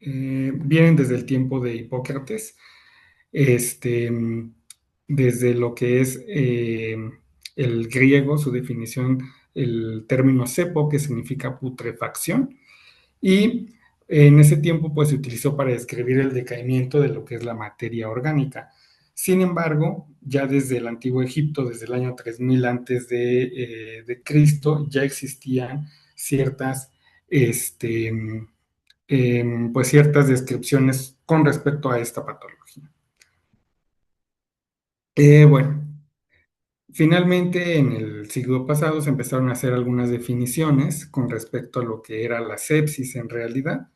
vienen desde el tiempo de Hipócrates, este, desde lo que es el griego, su definición, el término cepo, que significa putrefacción, y en ese tiempo pues se utilizó para describir el decaimiento de lo que es la materia orgánica. Sin embargo, ya desde el antiguo Egipto, desde el año 3000 antes de Cristo, ya existían ciertas, este, pues ciertas descripciones con respecto a esta patología. Bueno, finalmente en el siglo pasado se empezaron a hacer algunas definiciones con respecto a lo que era la sepsis en realidad.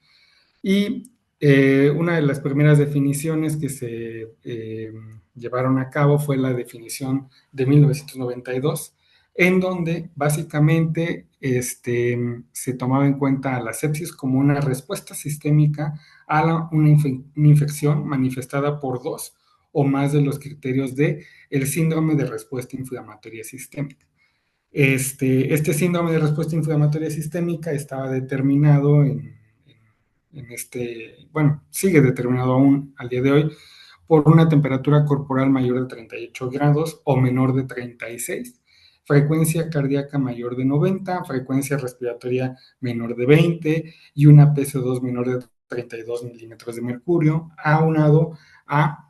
Y una de las primeras definiciones que se llevaron a cabo fue la definición de 1992, en donde básicamente se tomaba en cuenta a la sepsis como una respuesta sistémica a una infección manifestada por dos o más de los criterios de el síndrome de respuesta inflamatoria sistémica. Este síndrome de respuesta inflamatoria sistémica estaba determinado bueno, sigue determinado aún al día de hoy por una temperatura corporal mayor de 38 grados o menor de 36, frecuencia cardíaca mayor de 90, frecuencia respiratoria menor de 20 y una PCO2 menor de 32 milímetros de mercurio, aunado a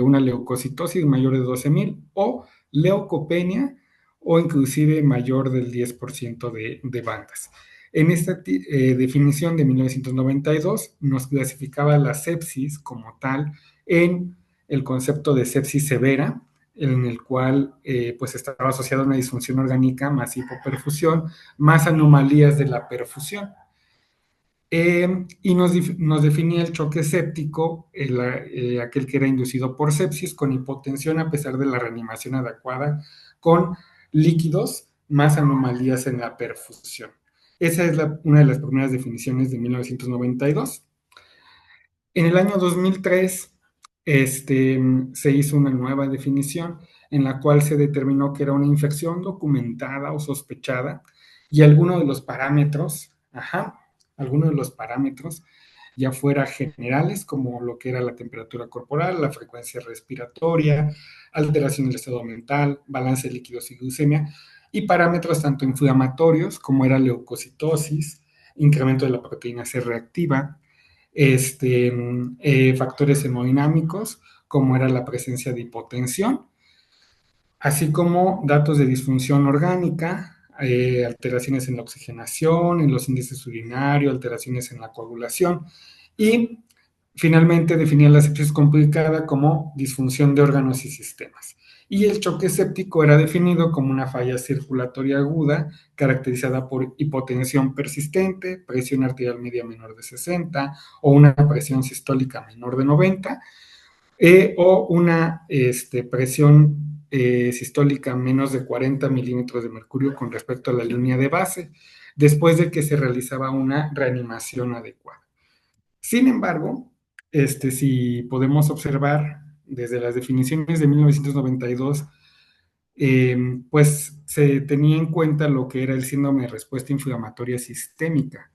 una leucocitosis mayor de 12,000 o leucopenia o inclusive mayor del 10% de bandas. En esta definición de 1992 nos clasificaba la sepsis como tal en el concepto de sepsis severa, en el cual pues estaba asociada a una disfunción orgánica más hipoperfusión, más anomalías de la perfusión. Y nos definía el choque séptico, aquel que era inducido por sepsis con hipotensión a pesar de la reanimación adecuada, con líquidos más anomalías en la perfusión. Esa es una de las primeras definiciones de 1992. En el año 2003 se hizo una nueva definición en la cual se determinó que era una infección documentada o sospechada y algunos de los parámetros, algunos de los parámetros, ya fuera generales, como lo que era la temperatura corporal, la frecuencia respiratoria, alteración del estado mental, balance de líquidos y glucemia, y parámetros tanto inflamatorios como era leucocitosis, incremento de la proteína C reactiva, factores hemodinámicos, como era la presencia de hipotensión, así como datos de disfunción orgánica, alteraciones en la oxigenación, en los índices urinarios, alteraciones en la coagulación, y finalmente definía la sepsis complicada como disfunción de órganos y sistemas. Y el choque séptico era definido como una falla circulatoria aguda caracterizada por hipotensión persistente, presión arterial media menor de 60 o una presión sistólica menor de 90 o una presión sistólica menos de 40 milímetros de mercurio con respecto a la línea de base, después de que se realizaba una reanimación adecuada. Sin embargo, si podemos observar desde las definiciones de 1992, pues se tenía en cuenta lo que era el síndrome de respuesta inflamatoria sistémica.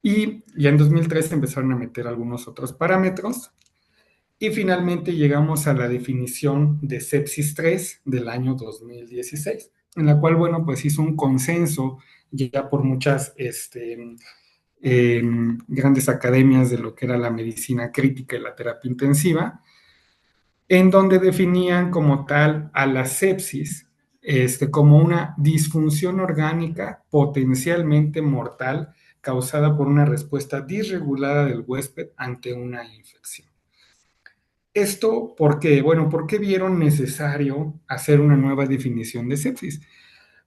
Y ya en 2003 empezaron a meter algunos otros parámetros. Y finalmente llegamos a la definición de sepsis 3 del año 2016, en la cual, bueno, pues hizo un consenso ya por muchas grandes academias de lo que era la medicina crítica y la terapia intensiva, en donde definían como tal a la sepsis como una disfunción orgánica potencialmente mortal causada por una respuesta disregulada del huésped ante una infección. Esto porque, bueno, ¿por qué vieron necesario hacer una nueva definición de sepsis?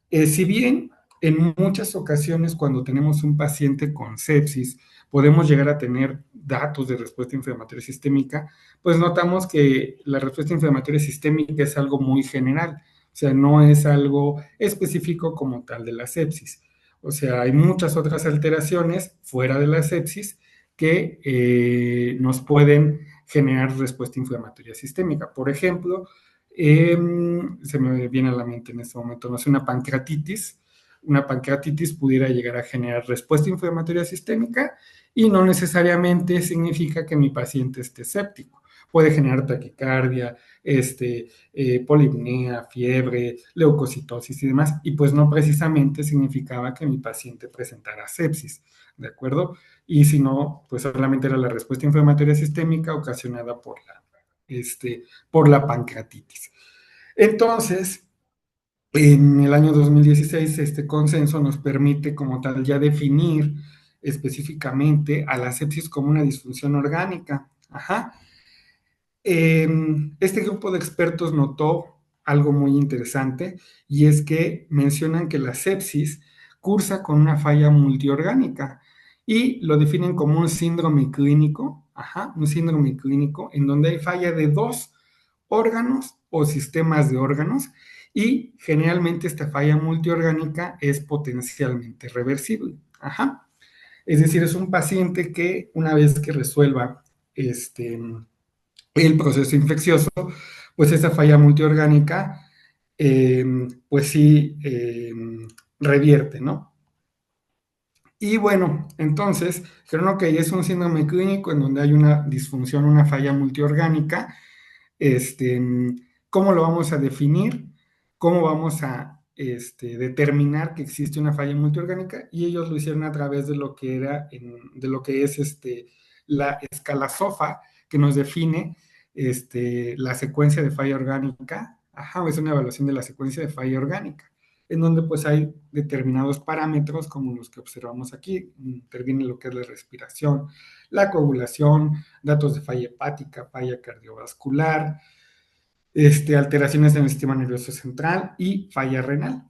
Si bien en muchas ocasiones cuando tenemos un paciente con sepsis podemos llegar a tener datos de respuesta inflamatoria sistémica, pues notamos que la respuesta inflamatoria sistémica es algo muy general, o sea, no es algo específico como tal de la sepsis. O sea, hay muchas otras alteraciones fuera de la sepsis que nos pueden generar respuesta inflamatoria sistémica. Por ejemplo, se me viene a la mente en este momento, no sé, una pancreatitis una pancreatitis pudiera llegar a generar respuesta inflamatoria sistémica y no necesariamente significa que mi paciente esté séptico. Puede generar taquicardia, polipnea, fiebre, leucocitosis y demás, y pues no precisamente significaba que mi paciente presentara sepsis, ¿de acuerdo? Y si no, pues solamente era la respuesta inflamatoria sistémica ocasionada por la pancreatitis. Entonces, en el año 2016, este consenso nos permite como tal ya definir específicamente a la sepsis como una disfunción orgánica. Ajá. Este grupo de expertos notó algo muy interesante y es que mencionan que la sepsis cursa con una falla multiorgánica y lo definen como un síndrome clínico, ajá, un síndrome clínico en donde hay falla de dos órganos o sistemas de órganos y generalmente esta falla multiorgánica es potencialmente reversible. Ajá. Es decir, es un paciente que una vez que resuelva el proceso infeccioso, pues esa falla multiorgánica, eh, pues sí, revierte, ¿no? Y bueno, entonces, creo que es un síndrome clínico en donde hay una disfunción, una falla multiorgánica. este, ¿Cómo lo vamos a definir? ¿Cómo vamos a determinar que existe una falla multiorgánica? Y ellos lo hicieron a través de lo que de lo que es la escala SOFA, que nos define la secuencia de falla orgánica. Ajá, es una evaluación de la secuencia de falla orgánica, en donde pues hay determinados parámetros como los que observamos aquí. Interviene lo que es la respiración, la coagulación, datos de falla hepática, falla cardiovascular, alteraciones en el sistema nervioso central y falla renal.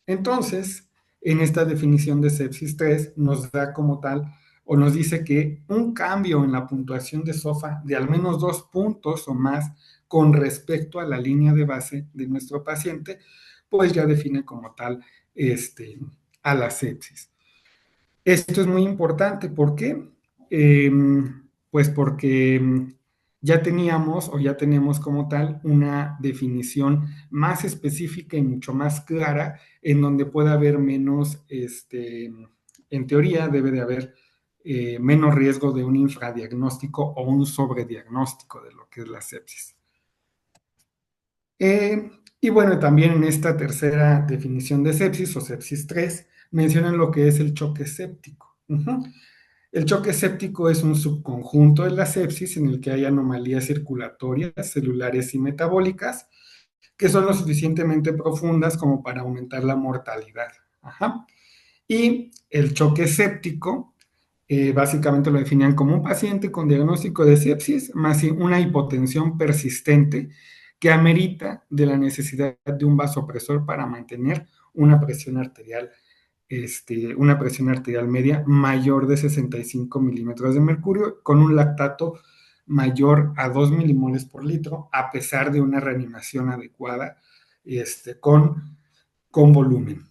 Entonces, en esta definición de sepsis 3 nos da como tal o nos dice que un cambio en la puntuación de SOFA de al menos 2 puntos o más con respecto a la línea de base de nuestro paciente, pues ya define como tal a la sepsis. Esto es muy importante, ¿por qué? Pues porque ya teníamos o ya tenemos como tal una definición más específica y mucho más clara en donde pueda haber menos, en teoría debe de haber menos riesgo de un infradiagnóstico o un sobrediagnóstico de lo que es la sepsis. Y bueno, también en esta tercera definición de sepsis o sepsis 3 mencionan lo que es el choque séptico. El choque séptico es un subconjunto de la sepsis en el que hay anomalías circulatorias, celulares y metabólicas que son lo suficientemente profundas como para aumentar la mortalidad. Ajá. Y el choque séptico básicamente lo definían como un paciente con diagnóstico de sepsis más una hipotensión persistente que amerita de la necesidad de un vasopresor para mantener una presión arterial media mayor de 65 milímetros de mercurio con un lactato mayor a 2 milimoles por litro, a pesar de una reanimación adecuada con volumen.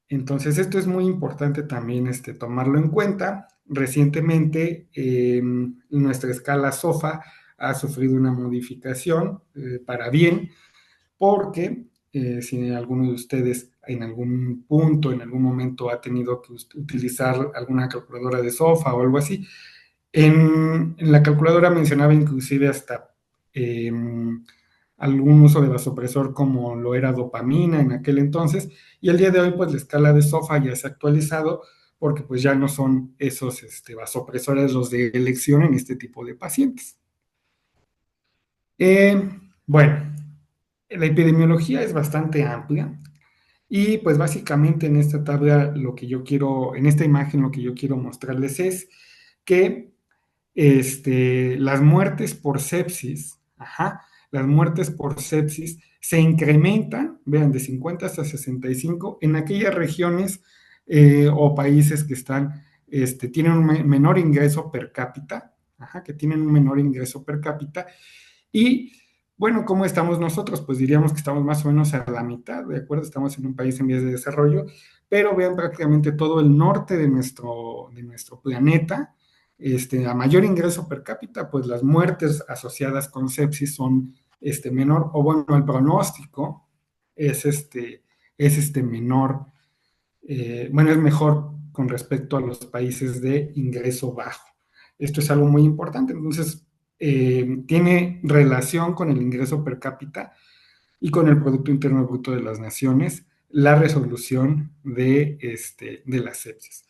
Entonces, esto es muy importante también tomarlo en cuenta. Recientemente, nuestra escala SOFA ha sufrido una modificación para bien, porque si alguno de ustedes en algún punto, en algún momento ha tenido que utilizar alguna calculadora de SOFA o algo así, en la calculadora mencionaba inclusive hasta eh, algún uso de vasopresor como lo era dopamina en aquel entonces, y el día de hoy pues la escala de SOFA ya se ha actualizado porque pues ya no son esos vasopresores los de elección en este tipo de pacientes. Eh, bueno, la epidemiología es bastante amplia y pues básicamente en esta tabla en esta imagen lo que yo quiero mostrarles es que las muertes por sepsis, ajá, las muertes por sepsis se incrementan, vean, de 50 hasta 65 en aquellas regiones o países que tienen un menor ingreso per cápita, ajá, que tienen un menor ingreso per cápita. Y bueno, ¿cómo estamos nosotros? Pues diríamos que estamos más o menos a la mitad, ¿de acuerdo? Estamos en un país en vías de desarrollo, pero vean prácticamente todo el norte de nuestro planeta, a mayor ingreso per cápita, pues las muertes asociadas con sepsis son menor, o bueno, el pronóstico es menor bueno, es mejor con respecto a los países de ingreso bajo. Esto es algo muy importante. Entonces, tiene relación con el ingreso per cápita y con el Producto Interno Bruto de las naciones, la resolución de la sepsis.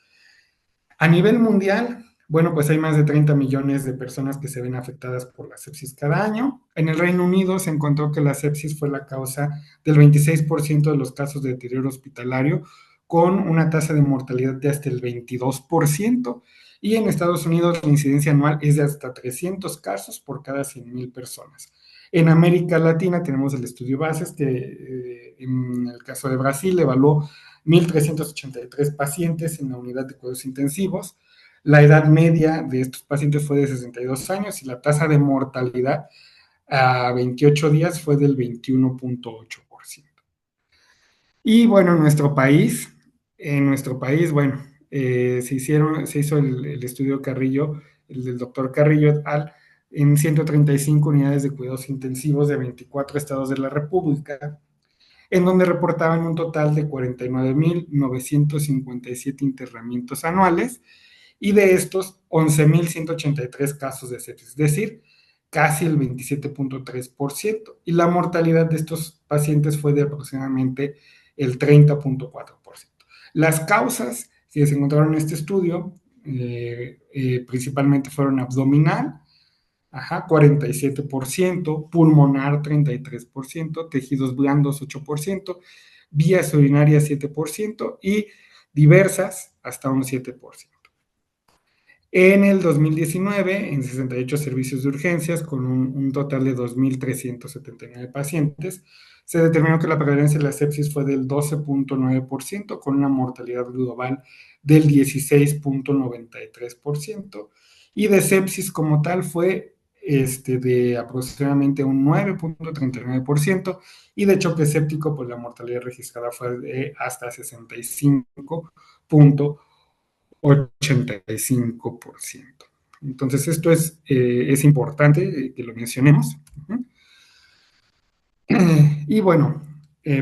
A nivel mundial, bueno, pues hay más de 30 millones de personas que se ven afectadas por la sepsis cada año. En el Reino Unido se encontró que la sepsis fue la causa del 26% de los casos de deterioro hospitalario, con una tasa de mortalidad de hasta el 22%. Y en Estados Unidos la incidencia anual es de hasta 300 casos por cada 100,000 personas. En América Latina tenemos el estudio Bases, que en el caso de Brasil evaluó 1,383 pacientes en la unidad de cuidados intensivos. La edad media de estos pacientes fue de 62 años y la tasa de mortalidad a 28 días fue del 21.8%. Y bueno, en nuestro país, bueno, se hizo el estudio Carrillo, el del doctor Carrillo et al, en 135 unidades de cuidados intensivos de 24 estados de la República, en donde reportaban un total de 49,957 internamientos anuales y de estos 11,183 casos de sepsis, es decir, casi el 27.3%, y la mortalidad de estos pacientes fue de aproximadamente el 30.4%. Las causas que se encontraron en este estudio principalmente fueron abdominal, ajá, 47%, pulmonar 33%, tejidos blandos 8%, vías urinarias 7% y diversas hasta un 7%. En el 2019, en 68 servicios de urgencias, con un total de 2,379 pacientes, se determinó que la prevalencia de la sepsis fue del 12.9%, con una mortalidad global del 16.93%, y de sepsis como tal fue de aproximadamente un 9.39%, y de choque séptico, pues la mortalidad registrada fue de hasta 65.85%. Entonces, esto es importante que lo mencionemos. Y bueno,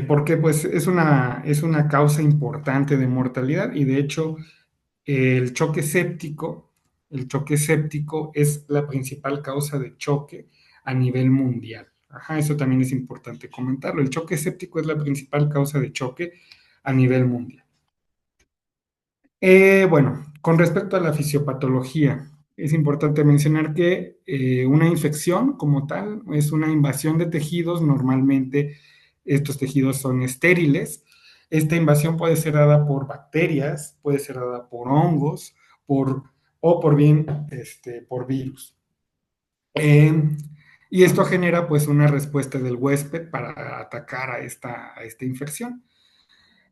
porque pues es una causa importante de mortalidad y de hecho el choque séptico, el choque séptico es la principal causa de choque a nivel mundial. Ajá, eso también es importante comentarlo. El choque séptico es la principal causa de choque a nivel mundial. Bueno, con respecto a la fisiopatología, es importante mencionar que una infección como tal es una invasión de tejidos. Normalmente estos tejidos son estériles. Esta invasión puede ser dada por bacterias, puede ser dada por hongos, por, o por bien por virus. Eh, y esto genera pues una respuesta del huésped para atacar a esta infección.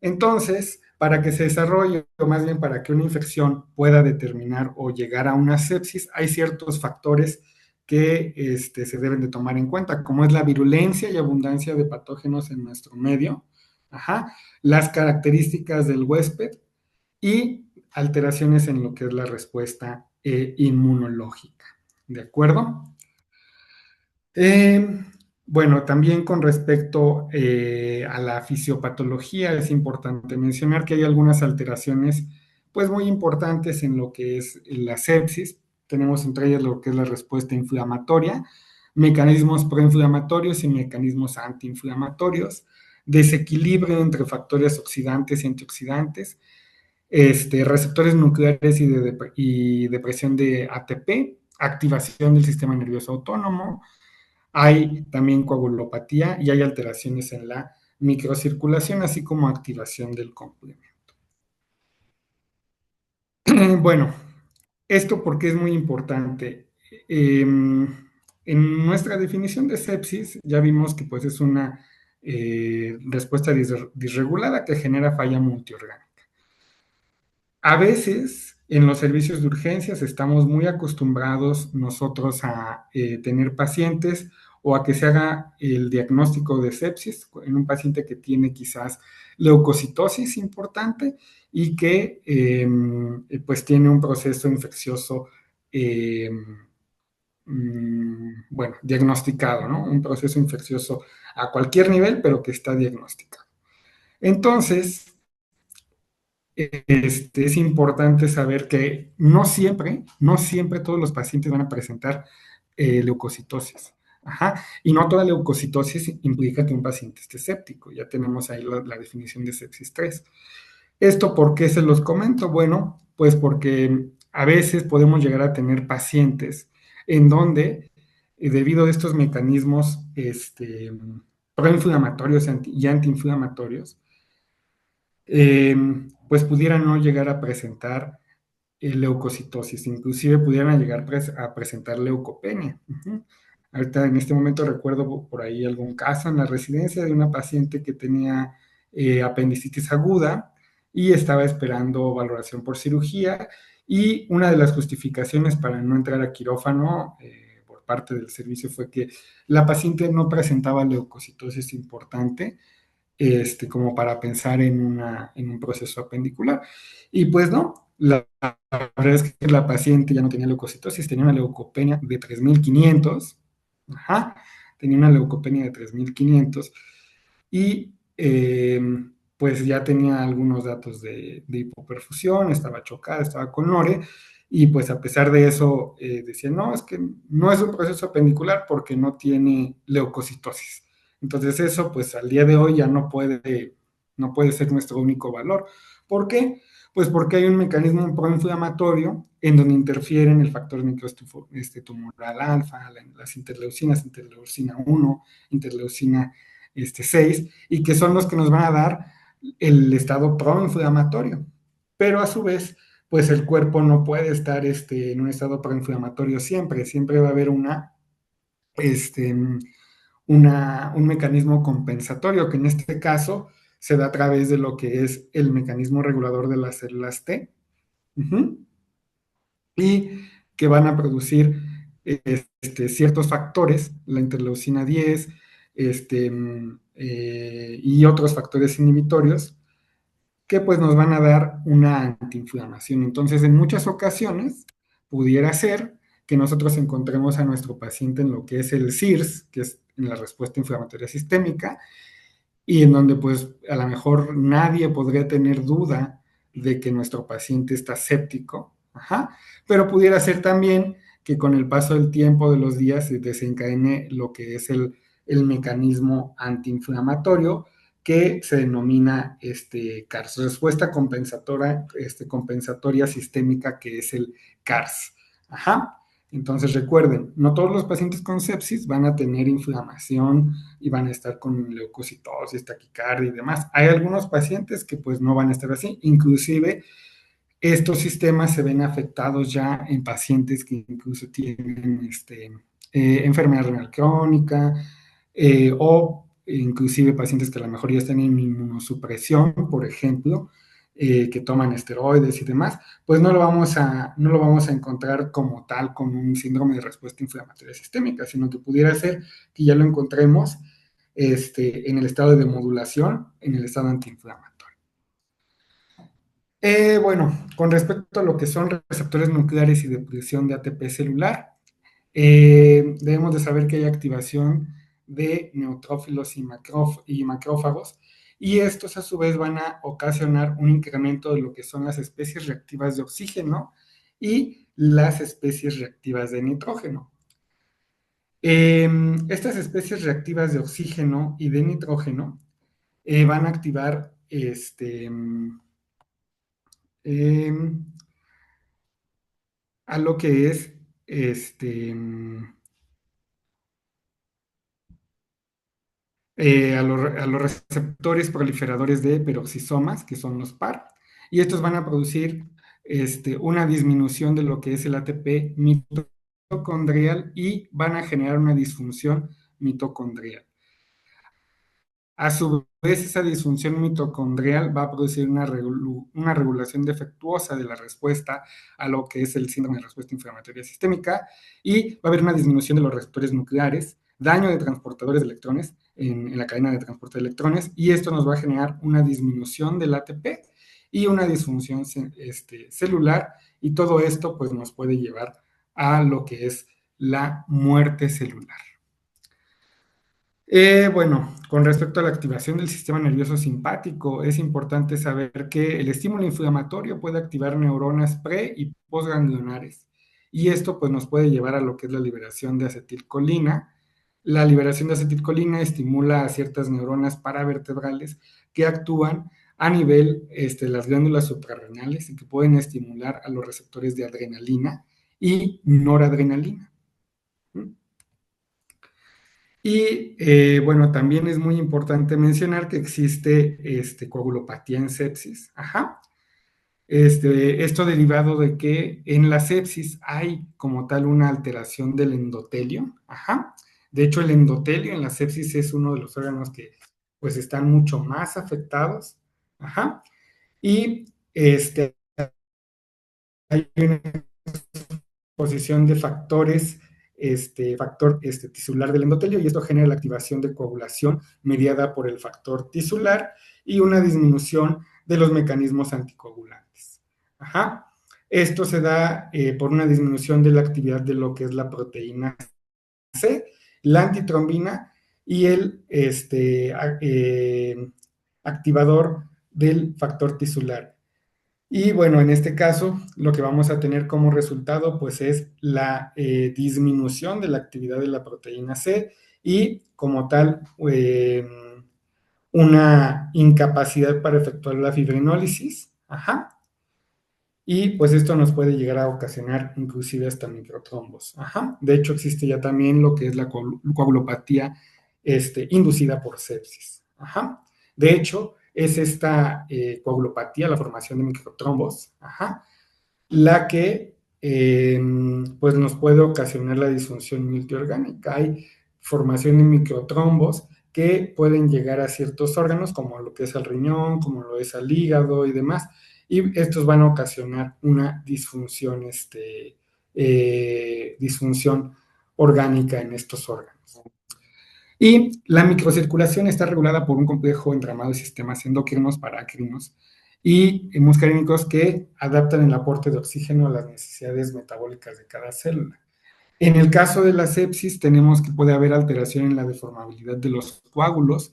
Entonces, para que se desarrolle, o más bien para que una infección pueda determinar o llegar a una sepsis, hay ciertos factores que se deben de tomar en cuenta, como es la virulencia y abundancia de patógenos en nuestro medio, ajá, las características del huésped y alteraciones en lo que es la respuesta inmunológica. ¿De acuerdo? Eh, bueno, también con respecto a la fisiopatología, es importante mencionar que hay algunas alteraciones, pues muy importantes en lo que es la sepsis. Tenemos entre ellas lo que es la respuesta inflamatoria, mecanismos proinflamatorios y mecanismos antiinflamatorios, desequilibrio entre factores oxidantes y antioxidantes, receptores nucleares y depresión de ATP, activación del sistema nervioso autónomo. Hay también coagulopatía y hay alteraciones en la microcirculación, así como activación del complemento. Bueno, esto porque es muy importante. En nuestra definición de sepsis ya vimos que pues es una respuesta disregulada que genera falla multiorgánica. A veces en los servicios de urgencias estamos muy acostumbrados nosotros a tener pacientes o a que se haga el diagnóstico de sepsis en un paciente que tiene quizás leucocitosis importante y que pues tiene un proceso infeccioso, eh, bueno, diagnosticado, ¿no? Un proceso infeccioso a cualquier nivel, pero que está diagnosticado. Entonces, es importante saber que no siempre todos los pacientes van a presentar leucocitosis. Ajá. Y no toda leucocitosis implica que un paciente esté séptico. Ya tenemos ahí la definición de sepsis 3. ¿Esto por qué se los comento? Bueno, pues porque a veces podemos llegar a tener pacientes en donde, debido a estos mecanismos proinflamatorios y antiinflamatorios, eh, pues pudieran no llegar a presentar leucocitosis, inclusive pudieran llegar a presentar leucopenia. Uh-huh. Ahorita en este momento recuerdo por ahí algún caso en la residencia de una paciente que tenía apendicitis aguda y estaba esperando valoración por cirugía, y una de las justificaciones para no entrar a quirófano por parte del servicio fue que la paciente no presentaba leucocitosis importante, como para pensar en un proceso apendicular. Y pues no, la verdad es que la paciente ya no tenía leucocitosis, tenía una leucopenia de 3.500. Ajá, tenía una leucopenia de 3.500 y pues ya tenía algunos datos de hipoperfusión, estaba chocada, estaba con lore, y pues a pesar de eso decía, no, es que no es un proceso apendicular porque no tiene leucocitosis. Entonces eso pues al día de hoy ya no puede ser nuestro único valor. ¿Por qué? Pues porque hay un mecanismo proinflamatorio en donde interfieren el factor tumoral alfa, las interleucinas, interleucina 1, interleucina 6, y que son los que nos van a dar el estado proinflamatorio. Pero a su vez, pues el cuerpo no puede estar en un estado proinflamatorio siempre va a haber este, un mecanismo compensatorio, que en este caso se da a través de lo que es el mecanismo regulador de las células T. Uh-huh. Y que van a producir ciertos factores, la interleucina 10, y otros factores inhibitorios, que pues nos van a dar una antiinflamación. Entonces, en muchas ocasiones, pudiera ser que nosotros encontremos a nuestro paciente en lo que es el CIRS, que es en la respuesta inflamatoria sistémica, y en donde pues a lo mejor nadie podría tener duda de que nuestro paciente está séptico. Ajá. Pero pudiera ser también que con el paso del tiempo, de los días, se desencadene lo que es el mecanismo antiinflamatorio, que se denomina CARS, respuesta compensatoria sistémica, que es el CARS. Ajá. Entonces recuerden, no todos los pacientes con sepsis van a tener inflamación y van a estar con leucocitosis, taquicardia y demás. Hay algunos pacientes que pues no van a estar así, inclusive estos sistemas se ven afectados ya en pacientes que incluso tienen enfermedad renal crónica, o inclusive pacientes que a lo mejor ya están en inmunosupresión, por ejemplo, que toman esteroides y demás, pues no lo vamos a encontrar como tal con un síndrome de respuesta inflamatoria sistémica, sino que pudiera ser que ya lo encontremos en el estado de modulación, en el estado antiinflamatorio. Bueno, con respecto a lo que son receptores nucleares y depresión de ATP celular, debemos de saber que hay activación de neutrófilos y macrófagos, y estos a su vez van a ocasionar un incremento de lo que son las especies reactivas de oxígeno y las especies reactivas de nitrógeno. Estas especies reactivas de oxígeno y de nitrógeno van a activar a lo que es a los receptores proliferadores de peroxisomas, que son los PAR, y estos van a producir una disminución de lo que es el ATP mitocondrial y van a generar una disfunción mitocondrial. A su vez, esa disfunción mitocondrial va a producir una regulación defectuosa de la respuesta a lo que es el síndrome de respuesta inflamatoria sistémica, y va a haber una disminución de los receptores nucleares, daño de transportadores de electrones en la cadena de transporte de electrones, y esto nos va a generar una disminución del ATP y una disfunción celular, y todo esto pues nos puede llevar a lo que es la muerte celular. Bueno, con respecto a la activación del sistema nervioso simpático, es importante saber que el estímulo inflamatorio puede activar neuronas pre y postganglionares. Y esto pues nos puede llevar a lo que es la liberación de acetilcolina. La liberación de acetilcolina estimula a ciertas neuronas paravertebrales que actúan a nivel de las glándulas suprarrenales y que pueden estimular a los receptores de adrenalina y noradrenalina. Y bueno, también es muy importante mencionar que existe coagulopatía en sepsis. Ajá. Esto derivado de que en la sepsis hay como tal una alteración del endotelio. Ajá. De hecho, el endotelio en la sepsis es uno de los órganos que pues están mucho más afectados. Ajá. Y hay una posición de factores, factor tisular del endotelio, y esto genera la activación de coagulación mediada por el factor tisular y una disminución de los mecanismos anticoagulantes. Ajá. Esto se da por una disminución de la actividad de lo que es la proteína C, la antitrombina y el activador del factor tisular. Y bueno, en este caso, lo que vamos a tener como resultado, pues es la disminución de la actividad de la proteína C y como tal, una incapacidad para efectuar la fibrinólisis. Ajá. Y pues esto nos puede llegar a ocasionar inclusive hasta microtrombos. Ajá. De hecho, existe ya también lo que es la coagulopatía inducida por sepsis. Ajá. De hecho, es esta coagulopatía, la formación de microtrombos, ajá, la que pues nos puede ocasionar la disfunción multiorgánica. Hay formación de microtrombos que pueden llegar a ciertos órganos, como lo que es el riñón, como lo es el hígado y demás, y estos van a ocasionar una disfunción orgánica en estos órganos. Y la microcirculación está regulada por un complejo entramado de sistemas endocrinos, parácrinos y muscarínicos que adaptan el aporte de oxígeno a las necesidades metabólicas de cada célula. En el caso de la sepsis, tenemos que puede haber alteración en la deformabilidad de los coágulos.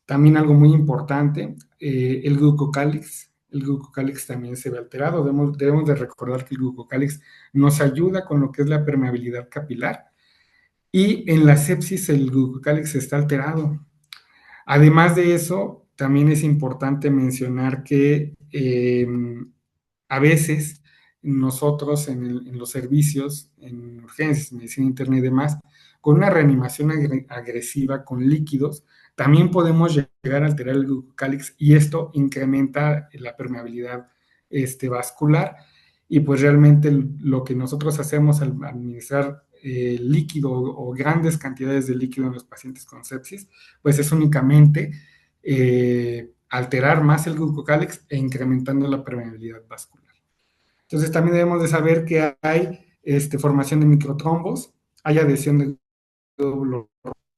También algo muy importante, el glucocálix. El glucocálix también se ve alterado. Debemos de recordar que el glucocálix nos ayuda con lo que es la permeabilidad capilar. Y en la sepsis el glucocálix está alterado. Además de eso, también es importante mencionar que a veces nosotros en los servicios, en urgencias, medicina interna y demás, con una reanimación agresiva con líquidos, también podemos llegar a alterar el glucocálix y esto incrementa la permeabilidad vascular y pues realmente lo que nosotros hacemos al administrar líquido o grandes cantidades de líquido en los pacientes con sepsis, pues es únicamente alterar más el glucocálix e incrementando la permeabilidad vascular. Entonces también debemos de saber que hay formación de microtrombos, hay adhesión de glóbulos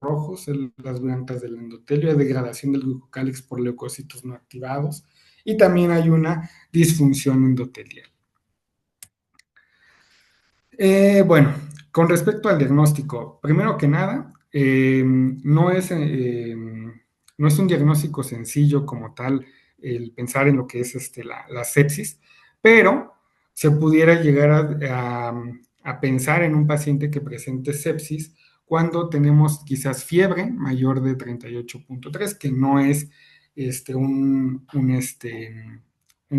rojos, las blancas del endotelio, hay degradación del glucocálix por leucocitos no activados y también hay una disfunción endotelial. Bueno, con respecto al diagnóstico, primero que nada, no es un diagnóstico sencillo como tal el pensar en lo que es la sepsis, pero se pudiera llegar a pensar en un paciente que presente sepsis cuando tenemos quizás fiebre mayor de 38.3, que no es un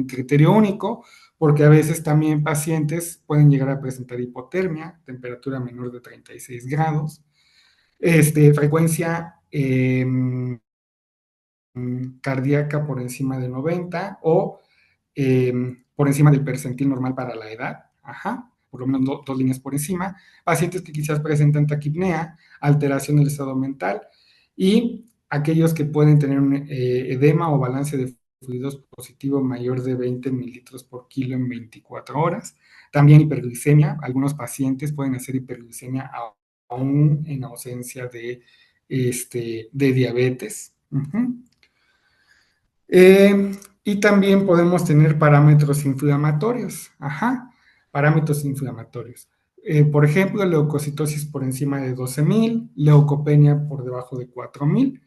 criterio único, porque a veces también pacientes pueden llegar a presentar hipotermia, temperatura menor de 36 grados, frecuencia cardíaca por encima de 90 o por encima del percentil normal para la edad, ajá, por lo menos dos líneas por encima, pacientes que quizás presentan taquipnea, alteración del estado mental y aquellos que pueden tener un edema o balance de fluidos positivo mayor de 20 mililitros por kilo en 24 horas. También hiperglicemia, algunos pacientes pueden hacer hiperglicemia aún en ausencia de diabetes. Uh-huh. Y también podemos tener parámetros inflamatorios, ajá, parámetros inflamatorios. Por ejemplo, leucocitosis por encima de 12.000, leucopenia por debajo de 4.000,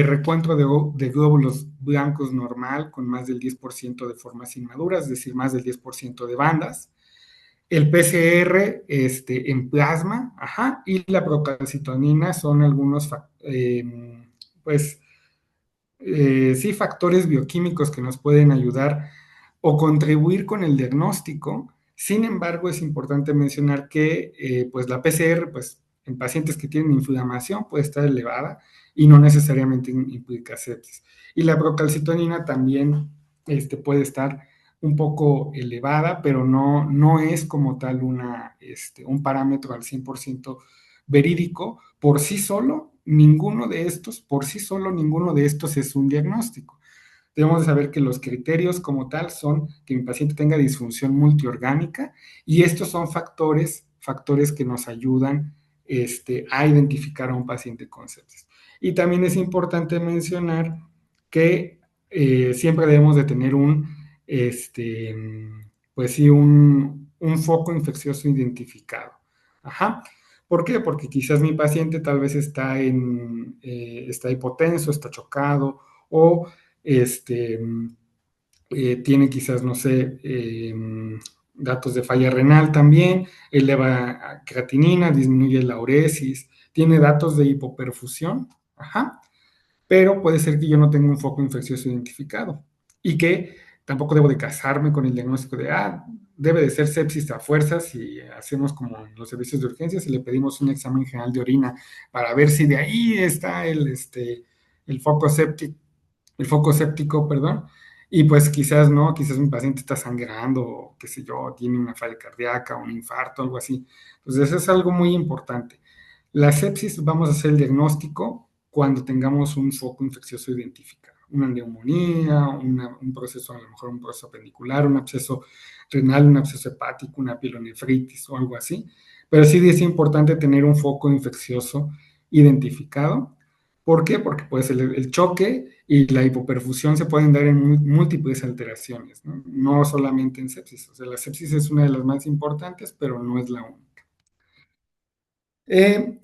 recuento de glóbulos blancos normal con más del 10% de formas inmaduras, es decir, más del 10% de bandas, el PCR en plasma, ajá, y la procalcitonina son algunos, pues, sí, factores bioquímicos que nos pueden ayudar o contribuir con el diagnóstico. Sin embargo, es importante mencionar que pues la PCR, pues en pacientes que tienen inflamación puede estar elevada y no necesariamente implica sepsis. Y la procalcitonina también puede estar un poco elevada, pero no es como tal un parámetro al 100% verídico. Por sí solo, ninguno de estos es un diagnóstico. Debemos de saber que los criterios como tal son que mi paciente tenga disfunción multiorgánica y estos son factores que nos ayudan a identificar a un paciente con sepsis. Y también es importante mencionar que siempre debemos de tener pues sí, un foco infeccioso identificado. Ajá. ¿Por qué? Porque quizás mi paciente tal vez está hipotenso, está chocado o este, tiene quizás, no sé, datos de falla renal también, eleva creatinina, disminuye la uresis, tiene datos de hipoperfusión, ajá, pero puede ser que yo no tenga un foco infeccioso identificado y que tampoco debo de casarme con el diagnóstico de, debe de ser sepsis a fuerzas y hacemos como en los servicios de urgencias y le pedimos un examen general de orina para ver si de ahí está el foco séptico, perdón, y pues quizás no, quizás mi paciente está sangrando, o qué sé yo, tiene una falla cardíaca, un infarto, algo así. Entonces, eso es algo muy importante. La sepsis vamos a hacer el diagnóstico cuando tengamos un foco infeccioso identificado, una neumonía, un proceso, a lo mejor un proceso pendicular, un absceso renal, un absceso hepático, una pielonefritis o algo así. Pero sí es importante tener un foco infeccioso identificado. ¿Por qué? Porque pues el choque y la hipoperfusión se pueden dar en múltiples alteraciones, ¿no? No solamente en sepsis. O sea, la sepsis es una de las más importantes, pero no es la única. Eh,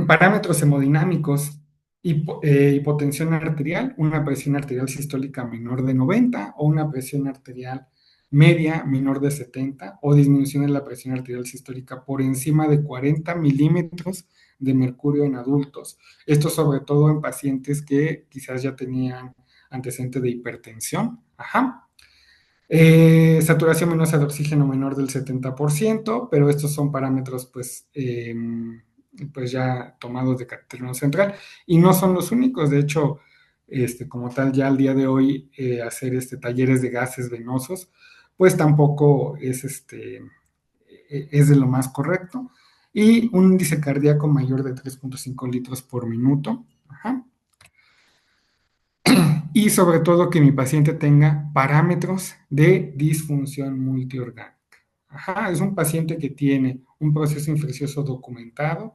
Parámetros hemodinámicos, hipotensión arterial, una presión arterial sistólica menor de 90 o una presión arterial media menor de 70 o disminución de la presión arterial sistólica por encima de 40 milímetros de mercurio en adultos. Esto sobre todo en pacientes que quizás ya tenían antecedente de hipertensión. Ajá. Saturación venosa de oxígeno menor del 70%, pero estos son parámetros pues ya tomados de catéter central y no son los únicos. De hecho, como tal, ya al día de hoy hacer talleres de gases venosos, pues tampoco es de lo más correcto. Y un índice cardíaco mayor de 3.5 litros por minuto. Ajá. Y sobre todo que mi paciente tenga parámetros de disfunción multiorgánica. Ajá, es un paciente que tiene un proceso infeccioso documentado,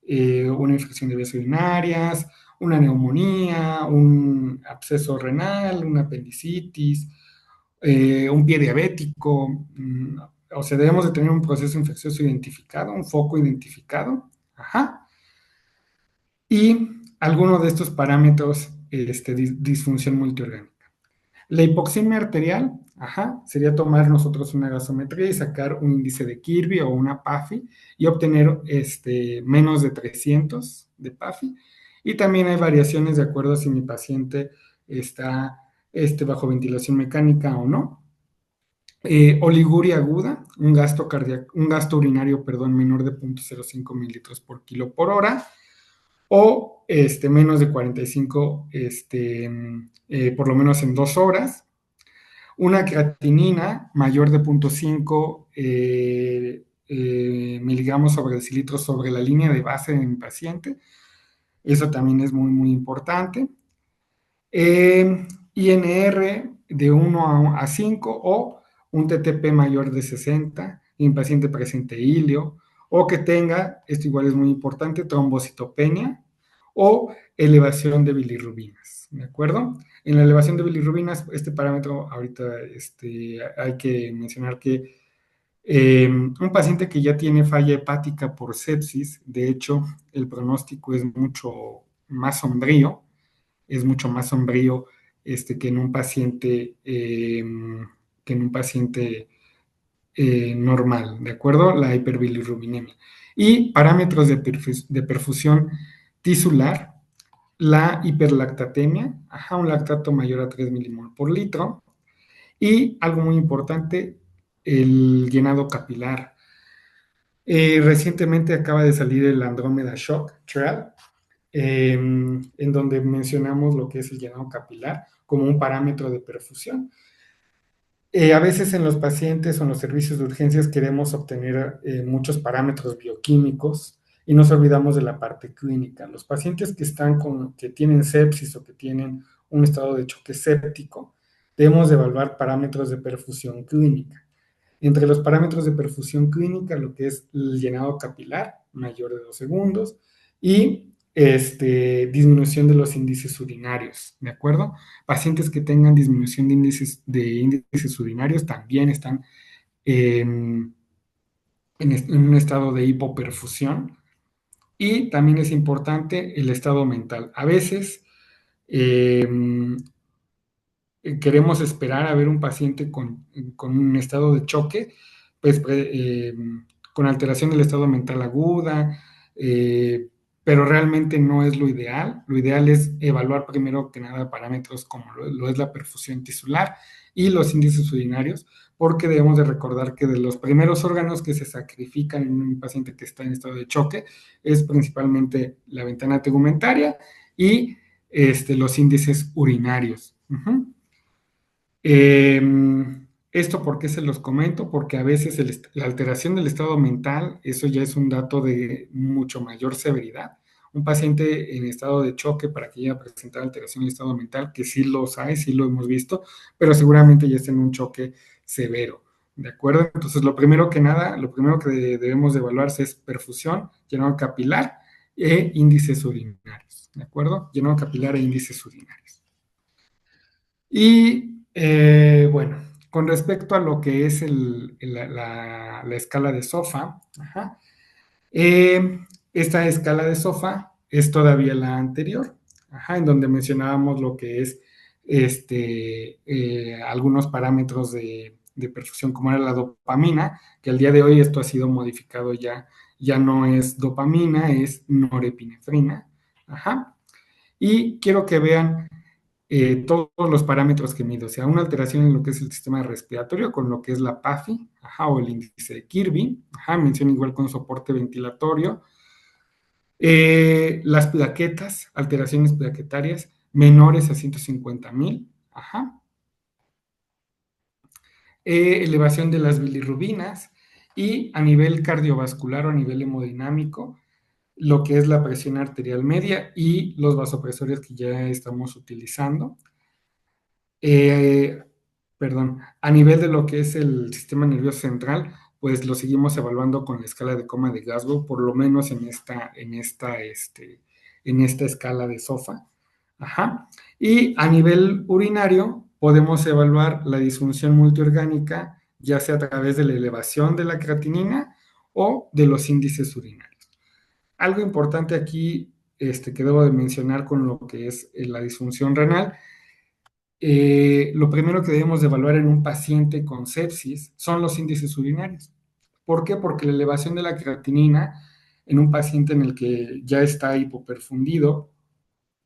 una infección de vías urinarias, una neumonía, un absceso renal, una apendicitis, un pie diabético. O sea, debemos de tener un proceso infeccioso identificado, un foco identificado. Ajá. Y alguno de estos parámetros, disfunción multiorgánica. La hipoxemia arterial, ajá, sería tomar nosotros una gasometría y sacar un índice de Kirby o una PAFI y obtener menos de 300 de PAFI. Y también hay variaciones de acuerdo a si mi paciente está bajo ventilación mecánica o no. Oliguria aguda, un gasto urinario, perdón, menor de 0.05 mililitros por kilo por hora o menos de 45, por lo menos en 2 horas. Una creatinina mayor de 0.5 miligramos sobre decilitro sobre la línea de base de mi paciente. Eso también es muy, muy importante. INR de 1 a 5 o un TTP mayor de 60 en paciente presente ilio o que tenga, esto igual es muy importante, trombocitopenia o elevación de bilirrubinas, ¿de acuerdo? En la elevación de bilirrubinas, este parámetro ahorita hay que mencionar que Un paciente que ya tiene falla hepática por sepsis, de hecho, el pronóstico es mucho más sombrío, es mucho más sombrío que en un paciente, normal, ¿de acuerdo? La hiperbilirrubinemia. Y parámetros de perfusión tisular, la hiperlactatemia, ajá, un lactato mayor a 3 milimol por litro, y algo muy importante, el llenado capilar. Recientemente acaba de salir el Andrómeda Shock Trial, en donde mencionamos lo que es el llenado capilar como un parámetro de perfusión. A veces en los pacientes o en los servicios de urgencias queremos obtener muchos parámetros bioquímicos y nos olvidamos de la parte clínica. Los pacientes que tienen sepsis o que tienen un estado de choque séptico, debemos de evaluar parámetros de perfusión clínica. Entre los parámetros de perfusión clínica, lo que es el llenado capilar, mayor de 2 segundos, y disminución de los índices urinarios, ¿de acuerdo? Pacientes que tengan disminución de índices urinarios también están en un estado de hipoperfusión. Y también es importante el estado mental. A veces eh, queremos esperar a ver un paciente con un estado de choque, pues con alteración del estado mental aguda, eh, pero realmente no es lo ideal. Lo ideal es evaluar primero que nada parámetros como lo es la perfusión tisular y los índices urinarios, porque debemos de recordar que de los primeros órganos que se sacrifican en un paciente que está en estado de choque es principalmente la ventana tegumentaria y los índices urinarios. Uh-huh. Eh, ¿Esto por qué se los comento? Porque a veces la alteración del estado mental, eso ya es un dato de mucho mayor severidad. Un paciente en estado de choque para que llegue a presentar alteración del estado mental, que sí los hay, sí lo hemos visto, pero seguramente ya está en un choque severo. ¿De acuerdo? Entonces, lo primero que nada, lo primero que debemos de evaluarse es perfusión, llenado capilar e índices urinarios. ¿De acuerdo? Llenado capilar e índices urinarios. Y bueno, con respecto a lo que es la escala de SOFA, ajá, eh, esta escala de SOFA es todavía la anterior, ajá, en donde mencionábamos lo que es algunos parámetros de perfusión, como era la dopamina, que al día de hoy esto ha sido modificado ya, ya no es dopamina, es norepinefrina, ajá. Y quiero que vean todos los parámetros que mido, o sea, una alteración en lo que es el sistema respiratorio con lo que es la PAFI, ajá, o el índice de Kirby, ajá, menciona igual con soporte ventilatorio, las plaquetas, alteraciones plaquetarias menores a 150,000, ajá, elevación de las bilirrubinas y a nivel cardiovascular o a nivel hemodinámico, lo que es la presión arterial media y los vasopresores que ya estamos utilizando. Eh, Perdón, a nivel de lo que es el sistema nervioso central, pues lo seguimos evaluando con la escala de coma de Glasgow, por lo menos en esta escala de SOFA. Ajá. Y a nivel urinario, podemos evaluar la disfunción multiorgánica, ya sea a través de la elevación de la creatinina o de los índices urinarios. Algo importante aquí que debo de mencionar con lo que es la disfunción renal, lo primero que debemos de evaluar en un paciente con sepsis son los índices urinarios. ¿Por qué? Porque la elevación de la creatinina en un paciente en el que ya está hipoperfundido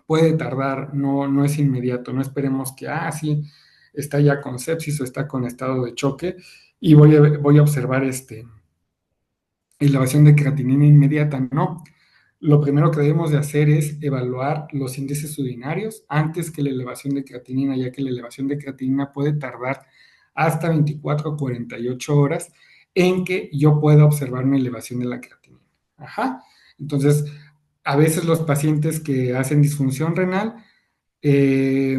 puede tardar, no, no es inmediato, no esperemos que, sí, está ya con sepsis o está con estado de choque y voy a observar elevación de creatinina inmediata, no. Lo primero que debemos de hacer es evaluar los índices urinarios antes que la elevación de creatinina, ya que la elevación de creatinina puede tardar hasta 24 o 48 horas en que yo pueda observar una elevación de la creatinina. Ajá. Entonces, a veces los pacientes que hacen disfunción renal, eh,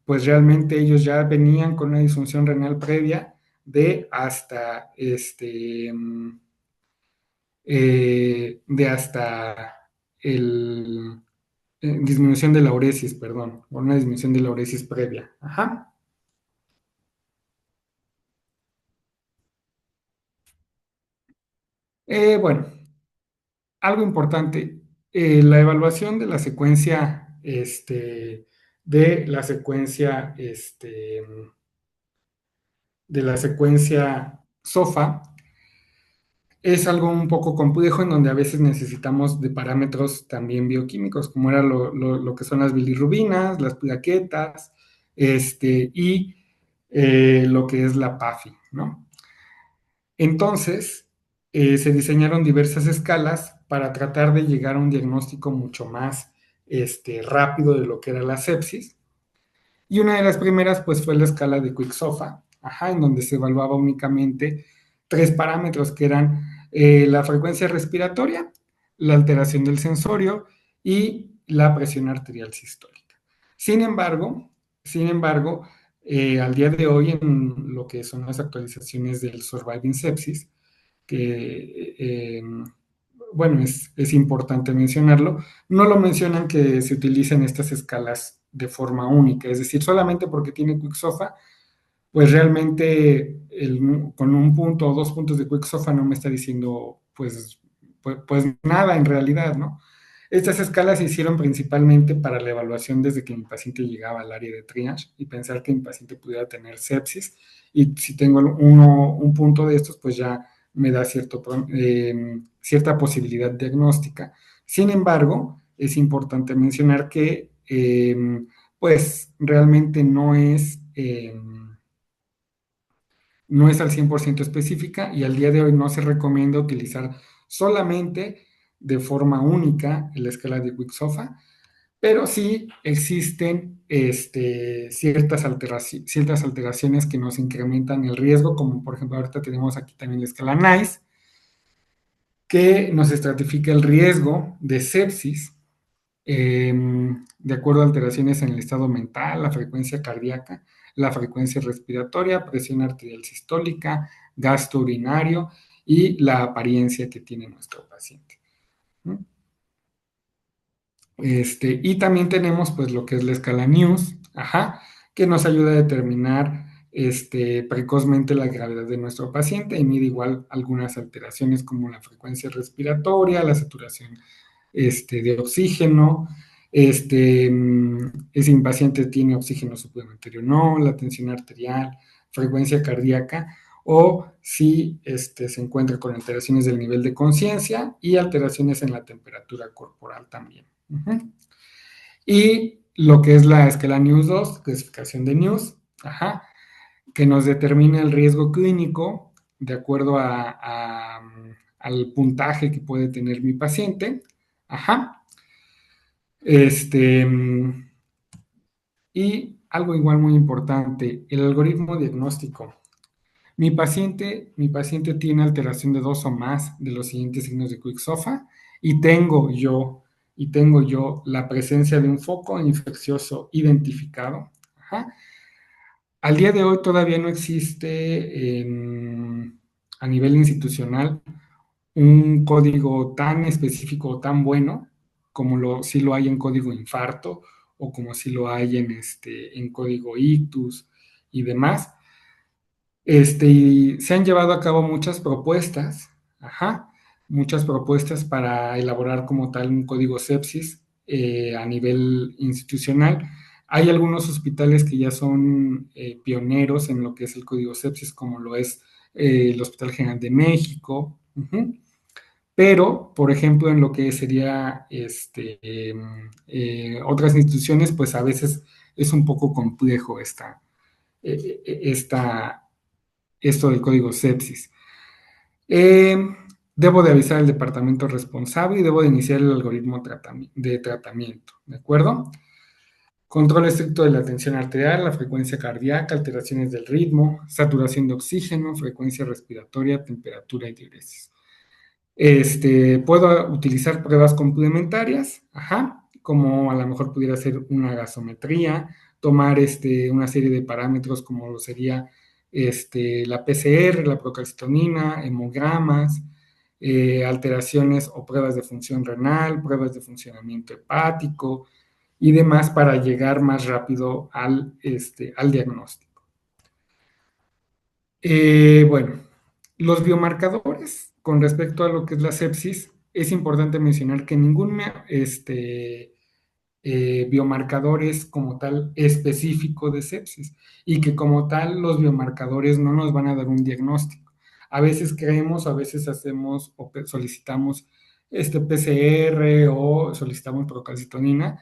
pues realmente ellos ya venían con una disfunción renal previa de hasta el disminución de la uresis, perdón, o una disminución de la uresis previa. Ajá. Bueno, algo importante, la evaluación de la secuencia, de la secuencia SOFA es algo un poco complejo en donde a veces necesitamos de parámetros también bioquímicos, como era lo que son las bilirrubinas, las plaquetas, y lo que es la PAFI, ¿no? Entonces, se diseñaron diversas escalas para tratar de llegar a un diagnóstico mucho más rápido de lo que era la sepsis. Y una de las primeras, pues, fue la escala de Quick-SOFA, ajá, en donde se evaluaba únicamente tres parámetros que eran la frecuencia respiratoria, la alteración del sensorio y la presión arterial sistólica. Sin embargo, al día de hoy, en lo que son las actualizaciones del Surviving Sepsis, que, bueno, es importante mencionarlo, no lo mencionan que se utilicen estas escalas de forma única, es decir, solamente porque tiene Quicksofa, pues realmente con un punto o dos puntos de Quicksofa no me está diciendo pues nada en realidad, ¿no? Estas escalas se hicieron principalmente para la evaluación desde que mi paciente llegaba al área de triage y pensar que mi paciente pudiera tener sepsis, y si tengo un punto de estos, pues ya me da cierta posibilidad diagnóstica. Sin embargo, es importante mencionar que pues realmente no es al 100% específica, y al día de hoy no se recomienda utilizar solamente de forma única la escala de Quick-SOFA, pero sí existen ciertas alteraciones que nos incrementan el riesgo, como por ejemplo ahorita tenemos aquí también la escala NICE, que nos estratifica el riesgo de sepsis de acuerdo a alteraciones en el estado mental, la frecuencia cardíaca, la frecuencia respiratoria, presión arterial sistólica, gasto urinario y la apariencia que tiene nuestro paciente, ¿no? Y también tenemos pues lo que es la escala News, ajá, que nos ayuda a determinar precozmente la gravedad de nuestro paciente y mide igual algunas alteraciones como la frecuencia respiratoria, la saturación de oxígeno, ese paciente tiene oxígeno suplementario o no, la tensión arterial, frecuencia cardíaca, o si se encuentra con alteraciones del nivel de conciencia y alteraciones en la temperatura corporal también. Uh-huh. Y lo que es la escala News 2, clasificación de News, ajá, que nos determina el riesgo clínico de acuerdo al puntaje que puede tener mi paciente. Ajá. Este, y algo igual muy importante, el algoritmo diagnóstico. Mi paciente tiene alteración de dos o más de los siguientes signos de Quick-SOFA, y tengo yo la presencia de un foco infeccioso identificado. Ajá. Al día de hoy todavía no existe a nivel institucional un código tan específico o tan bueno como sí lo hay en código infarto, o como sí lo hay en código ictus y demás. Y se han llevado a cabo muchas propuestas, ajá, muchas propuestas para elaborar como tal un código sepsis a nivel institucional. Hay algunos hospitales que ya son pioneros en lo que es el código sepsis, como lo es el Hospital General de México, uh-huh. Pero, por ejemplo, en lo que sería otras instituciones, pues a veces es un poco complejo eh, esta, esto del código sepsis. Eh, Debo de avisar al departamento responsable y debo de iniciar el algoritmo de tratamiento, ¿de acuerdo? Control estricto de la tensión arterial, la frecuencia cardíaca, alteraciones del ritmo, saturación de oxígeno, frecuencia respiratoria, temperatura y diuresis. Puedo utilizar pruebas complementarias, ajá, como a lo mejor pudiera ser una gasometría, tomar una serie de parámetros como lo sería la PCR, la procalcitonina, hemogramas, alteraciones o pruebas de función renal, pruebas de funcionamiento hepático y demás para llegar más rápido al diagnóstico. Bueno, los biomarcadores con respecto a lo que es la sepsis, es importante mencionar que ningún biomarcador es como tal específico de sepsis y que como tal los biomarcadores no nos van a dar un diagnóstico. A veces creemos, a veces hacemos o solicitamos PCR o solicitamos procalcitonina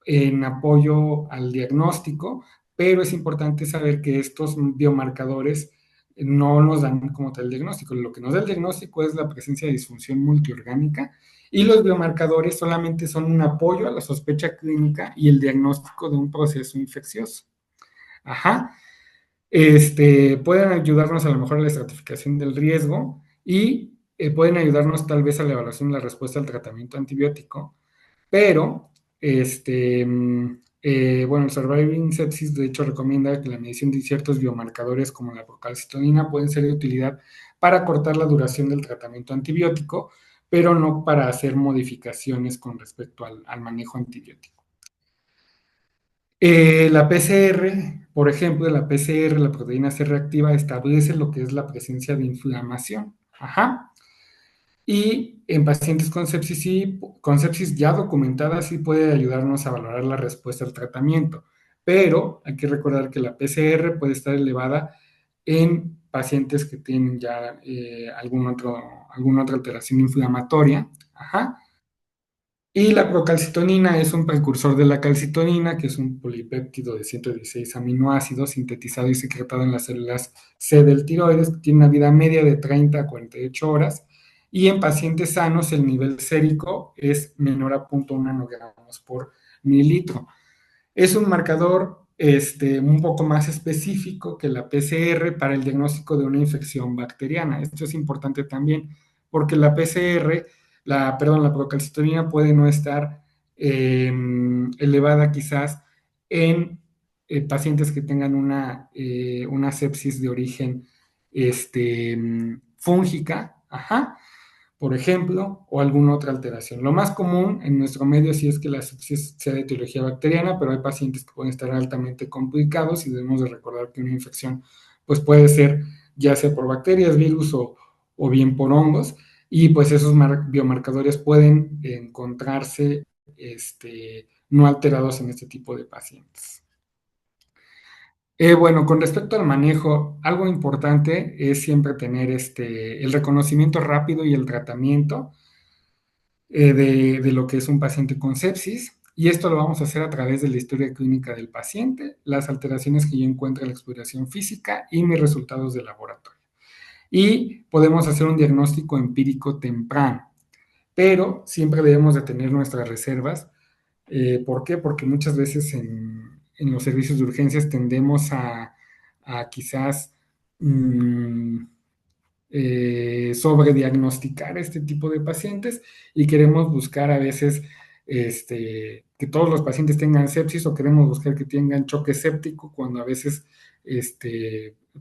en apoyo al diagnóstico, pero es importante saber que estos biomarcadores no nos dan como tal diagnóstico. Lo que nos da el diagnóstico es la presencia de disfunción multiorgánica y los biomarcadores solamente son un apoyo a la sospecha clínica y el diagnóstico de un proceso infeccioso. Ajá. Pueden ayudarnos a lo mejor a la estratificación del riesgo y pueden ayudarnos tal vez a la evaluación de la respuesta al tratamiento antibiótico, pero, bueno, el Surviving Sepsis de hecho recomienda que la medición de ciertos biomarcadores como la procalcitonina pueden ser de utilidad para cortar la duración del tratamiento antibiótico, pero no para hacer modificaciones con respecto al manejo antibiótico. La PCR, por ejemplo, la PCR, la proteína C reactiva, establece lo que es la presencia de inflamación. Ajá. Y en pacientes con sepsis, sí, con sepsis ya documentada sí puede ayudarnos a valorar la respuesta al tratamiento, pero hay que recordar que la PCR puede estar elevada en pacientes que tienen ya alguna otra alteración inflamatoria. Ajá. Y la procalcitonina es un precursor de la calcitonina, que es un polipéptido de 116 aminoácidos sintetizado y secretado en las células C del tiroides, que tiene una vida media de 30 a 48 horas. Y en pacientes sanos el nivel sérico es menor a 0.1 nanogramos por mililitro. Es un marcador un poco más específico que la PCR para el diagnóstico de una infección bacteriana. Esto es importante también porque la PCR, la procalcitonina puede no estar elevada quizás en pacientes que tengan una sepsis de origen fúngica, ajá, por ejemplo, o alguna otra alteración. Lo más común en nuestro medio sí es que la sepsis sea de etiología bacteriana, pero hay pacientes que pueden estar altamente complicados y debemos de recordar que una infección pues puede ser ya sea por bacterias, virus o bien por hongos, y pues esos biomarcadores pueden encontrarse no alterados en este tipo de pacientes. Bueno, con respecto al manejo, algo importante es siempre tener el reconocimiento rápido y el tratamiento de lo que es un paciente con sepsis. Y esto lo vamos a hacer a través de la historia clínica del paciente, las alteraciones que yo encuentro en la exploración física y mis resultados de laboratorio. Y podemos hacer un diagnóstico empírico temprano, pero siempre debemos de tener nuestras reservas. ¿Por qué? Porque muchas veces en los servicios de urgencias tendemos a quizás sobrediagnosticar este tipo de pacientes y queremos buscar a veces que todos los pacientes tengan sepsis o queremos buscar que tengan choque séptico cuando a veces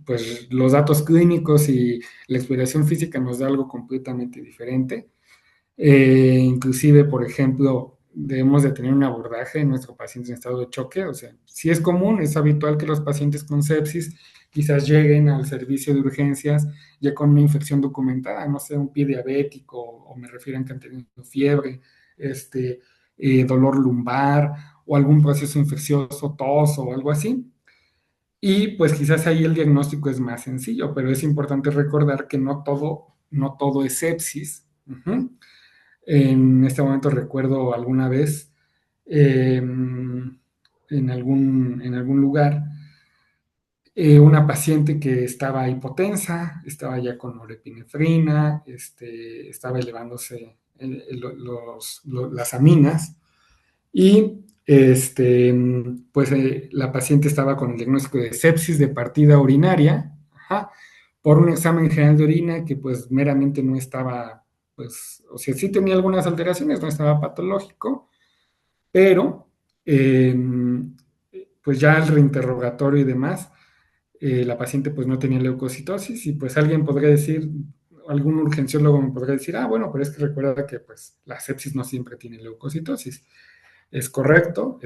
pues los datos clínicos y la exploración física nos da algo completamente diferente. Inclusive, por ejemplo, debemos de tener un abordaje en nuestro paciente en estado de choque. O sea, si es común, es habitual que los pacientes con sepsis quizás lleguen al servicio de urgencias ya con una infección documentada, no sé, un pie diabético, o me refieren que han tenido fiebre, dolor lumbar o algún proceso infeccioso, tos o algo así. Y pues quizás ahí el diagnóstico es más sencillo, pero es importante recordar que no todo es sepsis. Uh-huh. En este momento recuerdo alguna vez en algún lugar una paciente que estaba hipotensa, estaba ya con norepinefrina, estaba elevándose las aminas y pues la paciente estaba con el diagnóstico de sepsis de partida urinaria, ajá, por un examen general de orina que pues meramente no estaba, pues, o sea, sí tenía algunas alteraciones, no estaba patológico, pero eh, pues ya el reinterrogatorio y demás, la paciente pues no tenía leucocitosis y pues alguien podría decir, algún urgenciólogo me podría decir, bueno, pero es que recuerda que pues la sepsis no siempre tiene leucocitosis. Es correcto,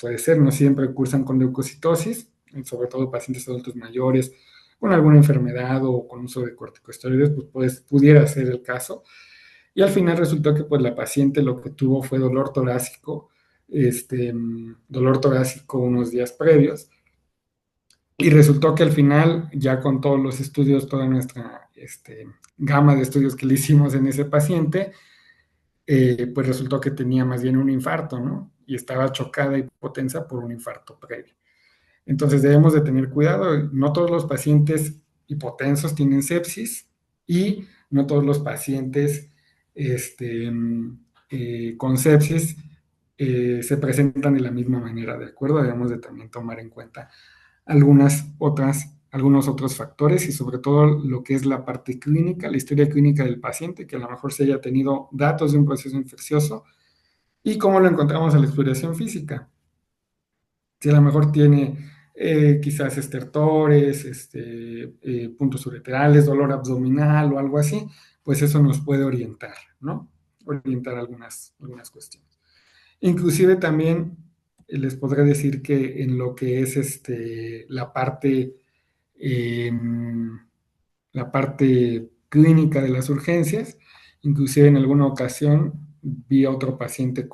puede ser, no siempre cursan con leucocitosis, sobre todo pacientes adultos mayores con alguna enfermedad o con uso de corticosteroides, pues pudiera ser el caso. Y al final resultó que pues la paciente lo que tuvo fue dolor torácico, dolor torácico unos días previos, y resultó que al final, ya con todos los estudios, toda nuestra gama de estudios que le hicimos en ese paciente, pues resultó que tenía más bien un infarto, ¿no? Y estaba chocada y hipotensa por un infarto previo. Entonces debemos de tener cuidado, no todos los pacientes hipotensos tienen sepsis y no todos los pacientes con sepsis se presentan de la misma manera, ¿de acuerdo? Debemos de también tomar en cuenta algunos otros factores y sobre todo lo que es la parte clínica, la historia clínica del paciente, que a lo mejor se haya tenido datos de un proceso infeccioso y cómo lo encontramos en la exploración física. Si a lo mejor tiene quizás estertores, puntos ureterales, dolor abdominal o algo así, pues eso nos puede orientar, ¿no? Orientar algunas cuestiones. Inclusive también les podré decir que en lo que es eh, la parte clínica de las urgencias, inclusive en alguna ocasión vi a otro paciente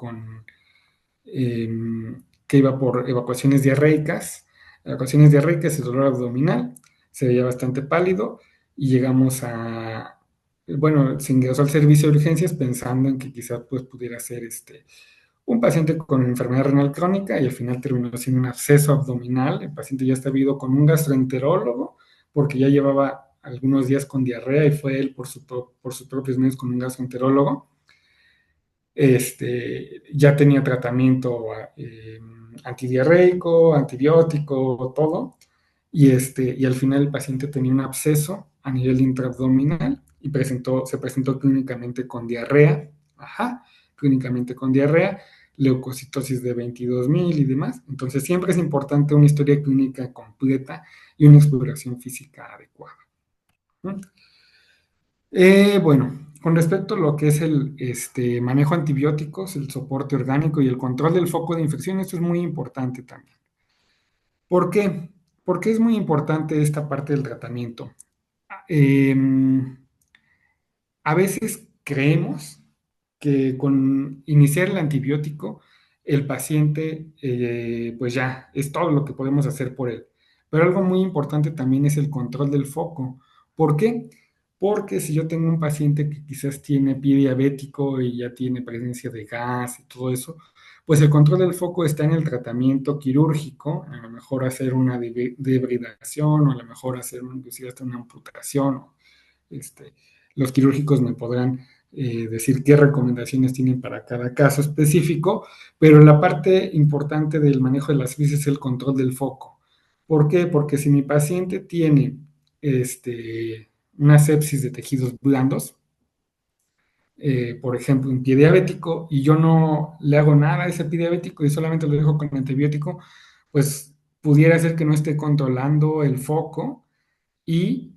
eh, que iba por evacuaciones diarreicas y dolor abdominal, se veía bastante pálido y llegamos bueno, se ingresó al servicio de urgencias pensando en que quizás pues pudiera ser un paciente con enfermedad renal crónica y al final terminó siendo un absceso abdominal. El paciente ya está visto con un gastroenterólogo porque ya llevaba algunos días con diarrea y fue él por sus propios medios con un gastroenterólogo. Ya tenía tratamiento antidiarreico, antibiótico, todo, y al final el paciente tenía un absceso a nivel intraabdominal y se presentó clínicamente con diarrea, clínicamente con diarrea, leucocitosis de 22,000 y demás. Entonces siempre es importante una historia clínica completa y una exploración física adecuada. ¿Mm? Bueno, con respecto a lo que es el manejo antibióticos, el soporte orgánico y el control del foco de infección, esto es muy importante también. ¿Por qué? Porque es muy importante esta parte del tratamiento. Em, a veces creemos que con iniciar el antibiótico, el paciente, pues ya, es todo lo que podemos hacer por él. Pero algo muy importante también es el control del foco. ¿Por qué? Porque si yo tengo un paciente que quizás tiene pie diabético y ya tiene presencia de gas y todo eso, pues el control del foco está en el tratamiento quirúrgico, a lo mejor hacer una debridación o a lo mejor hacer inclusive hasta una amputación. Este, los quirúrgicos me podrán decir qué recomendaciones tienen para cada caso específico, pero la parte importante del manejo de las crisis es el control del foco. ¿Por qué? Porque si mi paciente tiene una sepsis de tejidos blandos, por ejemplo, un pie diabético, y yo no le hago nada a ese pie diabético y solamente lo dejo con antibiótico, pues pudiera ser que no esté controlando el foco y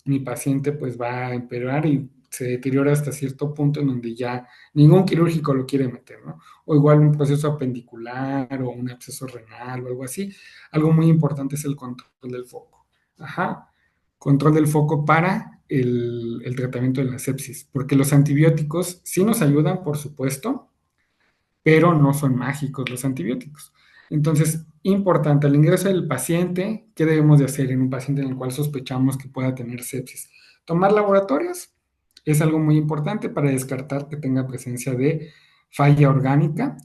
mi paciente pues va a empeorar y se deteriora hasta cierto punto en donde ya ningún quirúrgico lo quiere meter, ¿no? O igual un proceso apendicular o un absceso renal o algo así. Algo muy importante es el control del foco. Ajá. Control del foco para el tratamiento de la sepsis, porque los antibióticos sí nos ayudan, por supuesto, pero no son mágicos los antibióticos. Entonces, importante, al ingreso del paciente, ¿qué debemos de hacer en un paciente en el cual sospechamos que pueda tener sepsis? Tomar laboratorios es algo muy importante para descartar que tenga presencia de falla orgánica,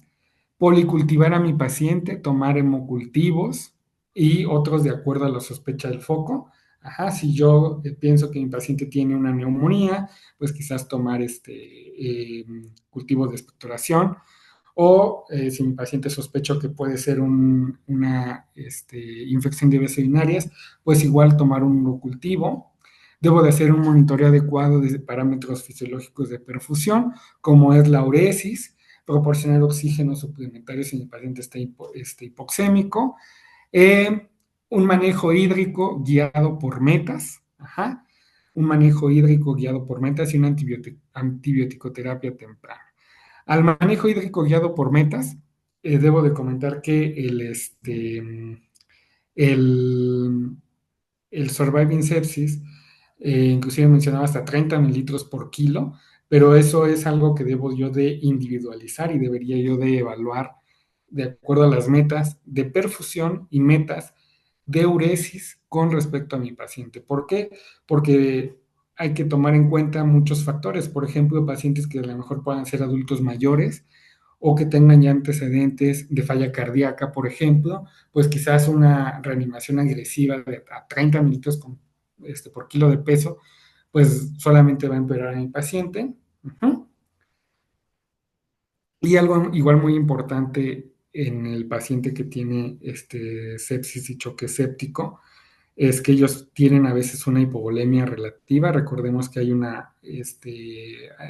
policultivar a mi paciente, tomar hemocultivos y otros de acuerdo a la sospecha del foco. Ajá, si yo pienso que mi paciente tiene una neumonía, pues quizás tomar cultivos de expectoración o si mi paciente sospecho que puede ser una infección de vías urinarias, pues igual tomar un cultivo. Debo de hacer un monitoreo adecuado de parámetros fisiológicos de perfusión, como es la uresis, proporcionar oxígeno suplementario si mi paciente está hipoxémico, eh, un manejo hídrico guiado por metas, un manejo hídrico guiado por metas y una antibiótico-terapia temprana. Al manejo hídrico guiado por metas, debo de comentar que el el Surviving Sepsis, inclusive mencionaba hasta 30 mililitros por kilo, pero eso es algo que debo yo de individualizar y debería yo de evaluar de acuerdo a las metas de perfusión y metas de uresis con respecto a mi paciente. ¿Por qué? Porque hay que tomar en cuenta muchos factores, por ejemplo, pacientes que a lo mejor puedan ser adultos mayores o que tengan ya antecedentes de falla cardíaca, por ejemplo, pues quizás una reanimación agresiva de a 30 minutos por kilo de peso, pues solamente va a empeorar a mi paciente. Uh-huh. Y algo igual muy importante en el paciente que tiene sepsis y choque séptico es que ellos tienen a veces una hipovolemia relativa. Recordemos que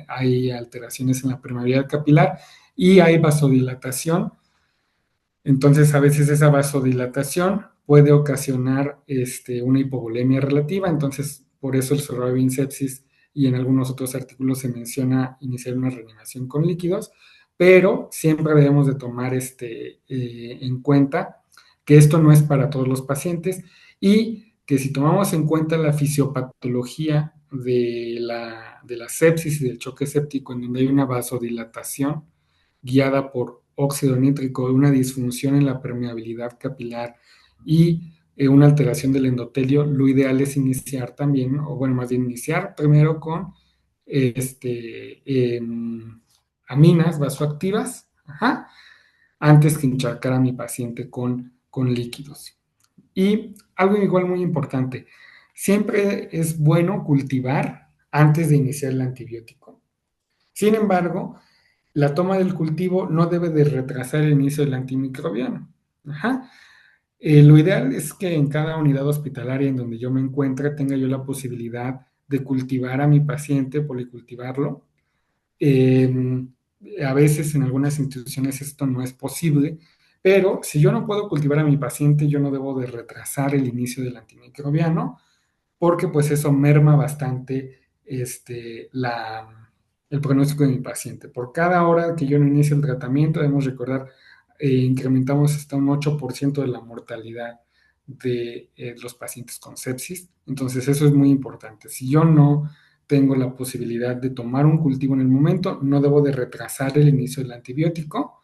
hay alteraciones en la permeabilidad capilar y hay vasodilatación. Entonces, a veces esa vasodilatación puede ocasionar una hipovolemia relativa. Entonces, por eso el surviving sepsis y en algunos otros artículos se menciona iniciar una reanimación con líquidos, pero siempre debemos de tomar en cuenta que esto no es para todos los pacientes y que si tomamos en cuenta la fisiopatología de la sepsis y del choque séptico, en donde hay una vasodilatación guiada por óxido nítrico, una disfunción en la permeabilidad capilar y una alteración del endotelio, lo ideal es iniciar también, o bueno, más bien iniciar primero con aminas vasoactivas, ajá, antes que encharcar a mi paciente con líquidos. Y algo igual muy importante, siempre es bueno cultivar antes de iniciar el antibiótico. Sin embargo, la toma del cultivo no debe de retrasar el inicio del antimicrobiano. Ajá. Lo ideal es que en cada unidad hospitalaria en donde yo me encuentre tenga yo la posibilidad de cultivar a mi paciente, policultivarlo. Eh, a veces en algunas instituciones esto no es posible, pero si yo no puedo cultivar a mi paciente, yo no debo de retrasar el inicio del antimicrobiano, porque pues eso merma bastante el pronóstico de mi paciente. Por cada hora que yo no inicie el tratamiento, debemos recordar, incrementamos hasta un 8% de la mortalidad de los pacientes con sepsis. Entonces eso es muy importante. Si yo no tengo la posibilidad de tomar un cultivo en el momento, no debo de retrasar el inicio del antibiótico,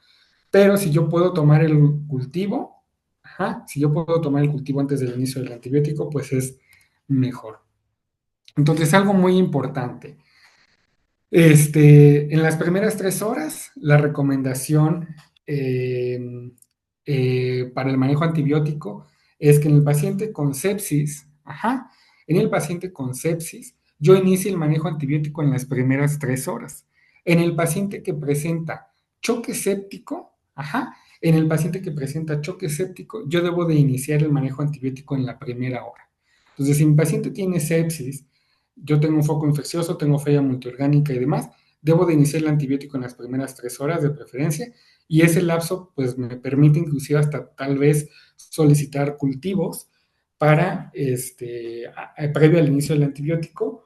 pero si yo puedo tomar el cultivo, ajá, si yo puedo tomar el cultivo antes del inicio del antibiótico, pues es mejor. Entonces, algo muy importante. En las primeras 3 horas, la recomendación para el manejo antibiótico es que en el paciente con sepsis, ajá, en el paciente con sepsis, yo inicie el manejo antibiótico en las primeras 3 horas. En el paciente que presenta choque séptico, ajá, en el paciente que presenta choque séptico, yo debo de iniciar el manejo antibiótico en la primera hora. Entonces, si mi paciente tiene sepsis, yo tengo un foco infeccioso, tengo falla multiorgánica y demás, debo de iniciar el antibiótico en las primeras 3 horas de preferencia y ese lapso pues me permite inclusive hasta tal vez solicitar cultivos para previo al inicio del antibiótico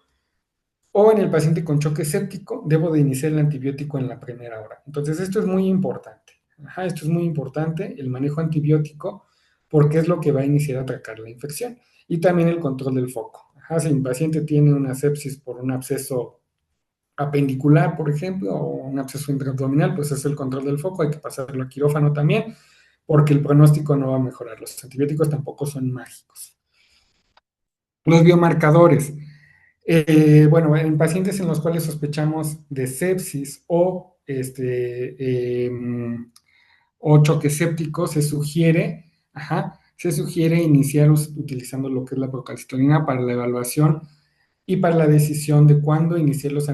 o en el paciente con choque séptico debo de iniciar el antibiótico en la primera hora. Entonces esto es muy importante. Ajá, esto es muy importante, el manejo antibiótico, porque es lo que va a iniciar a atacar la infección. Y también el control del foco. Ajá, si mi paciente tiene una sepsis por un absceso apendicular, por ejemplo, o un absceso intraabdominal, pues es el control del foco, hay que pasarlo a quirófano también, porque el pronóstico no va a mejorar. Los antibióticos tampoco son mágicos. Los biomarcadores. Bueno, en pacientes en los cuales sospechamos de sepsis o choque séptico, se sugiere iniciar utilizando lo que es la procalcitonina para la evaluación y para la decisión de cuándo iniciar los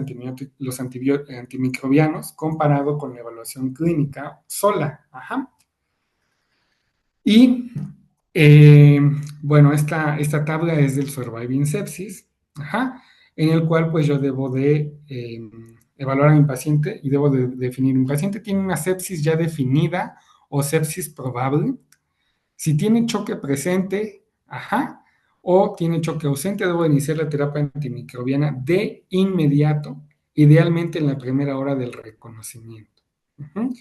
antimicrobianos comparado con la evaluación clínica sola. Ajá. Y eh, bueno, esta tabla es del Surviving Sepsis, ajá, en el cual pues yo debo de evaluar a mi paciente y debo de definir, mi paciente tiene una sepsis ya definida o sepsis probable, si tiene choque presente, ajá, o tiene choque ausente, debo iniciar la terapia antimicrobiana de inmediato, idealmente en la primera hora del reconocimiento. Ujú.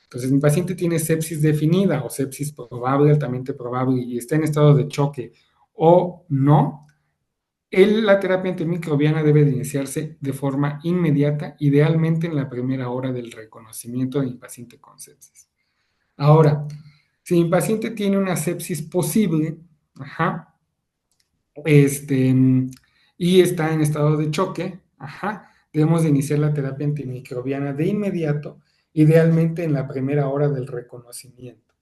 Entonces, mi paciente tiene sepsis definida o sepsis probable, altamente probable, y está en estado de choque o no, la terapia antimicrobiana debe de iniciarse de forma inmediata, idealmente en la primera hora del reconocimiento de mi paciente con sepsis. Ahora, si mi paciente tiene una sepsis posible, ajá, este, y está en estado de choque, ajá, debemos de iniciar la terapia antimicrobiana de inmediato, idealmente en la primera hora del reconocimiento.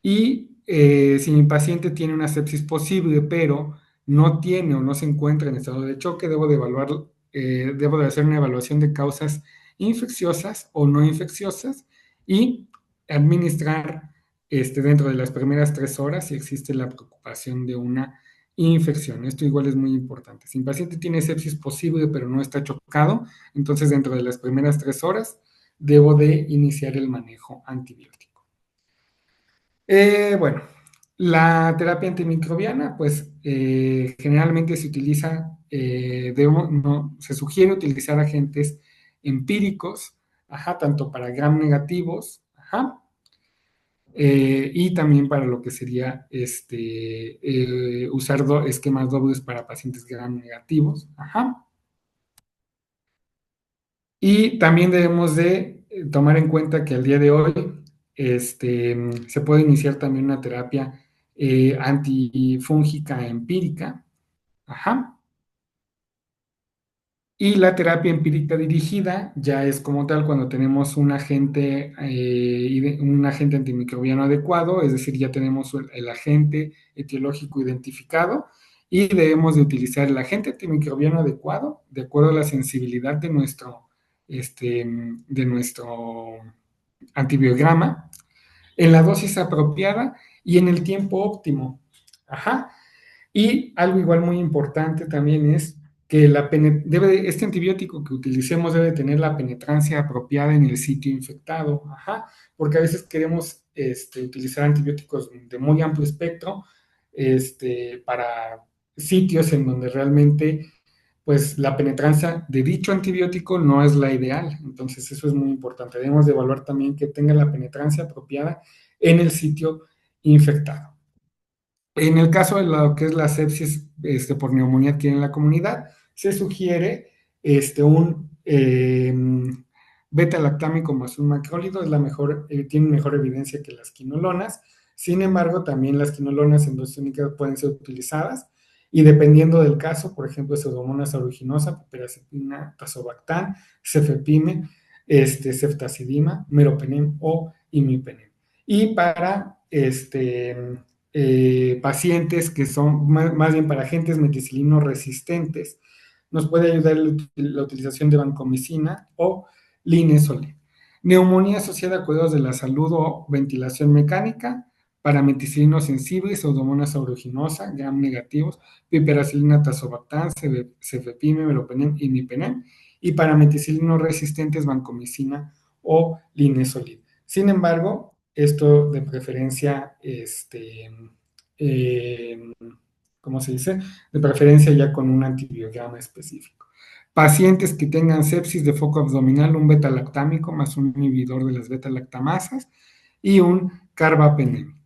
Y si mi paciente tiene una sepsis posible, pero no tiene o no se encuentra en estado de choque, debo de hacer una evaluación de causas infecciosas o no infecciosas y administrar dentro de las primeras 3 horas si existe la preocupación de una infección. Esto igual es muy importante. Si mi paciente tiene sepsis posible, pero no está chocado, entonces dentro de las primeras 3 horas debo de iniciar el manejo antibiótico. Bueno, la terapia antimicrobiana, pues generalmente se utiliza, se sugiere utilizar agentes empíricos, ajá, tanto para gram negativos, ajá, y también para lo que sería usar esquemas dobles para pacientes gram negativos, ajá. Y también debemos de tomar en cuenta que al día de hoy se puede iniciar también una terapia antifúngica empírica, ajá. Y la terapia empírica dirigida ya es como tal cuando tenemos un agente antimicrobiano adecuado, es decir, ya tenemos el agente etiológico identificado y debemos de utilizar el agente antimicrobiano adecuado de acuerdo a la sensibilidad de nuestro antibiograma, en la dosis apropiada y en el tiempo óptimo. Ajá. Y algo igual muy importante también es que este antibiótico que utilicemos debe tener la penetrancia apropiada en el sitio infectado, ajá, porque a veces queremos utilizar antibióticos de muy amplio espectro para sitios en donde realmente pues la penetrancia de dicho antibiótico no es la ideal. Entonces eso es muy importante. Debemos de evaluar también que tenga la penetrancia apropiada en el sitio infectado. En el caso de lo que es la sepsis por neumonía adquirida en la comunidad, se sugiere un beta-lactámico más un macrólido, tiene mejor evidencia que las quinolonas. Sin embargo, también las quinolonas en dosis únicas pueden ser utilizadas y dependiendo del caso, por ejemplo, Pseudomonas aeruginosa, piperacillina, tazobactam, cefepime, ceftazidima, meropenem o imipenem. Y para pacientes que son más bien para agentes meticilinos resistentes, nos puede ayudar la utilización de vancomicina o linezolid. Neumonía asociada a cuidados de la salud o ventilación mecánica, para meticilinos sensibles, pseudomonas aeruginosa, gram negativos, piperacillina tazobactam, cefepime, meropenem y imipenem, y para meticilinos resistentes, vancomicina o linezolid. Sin embargo, esto de preferencia, eh, ¿cómo se dice? De preferencia ya con un antibiograma específico. Pacientes que tengan sepsis de foco abdominal, un beta-lactámico más un inhibidor de las beta-lactamasas y un carbapenémico.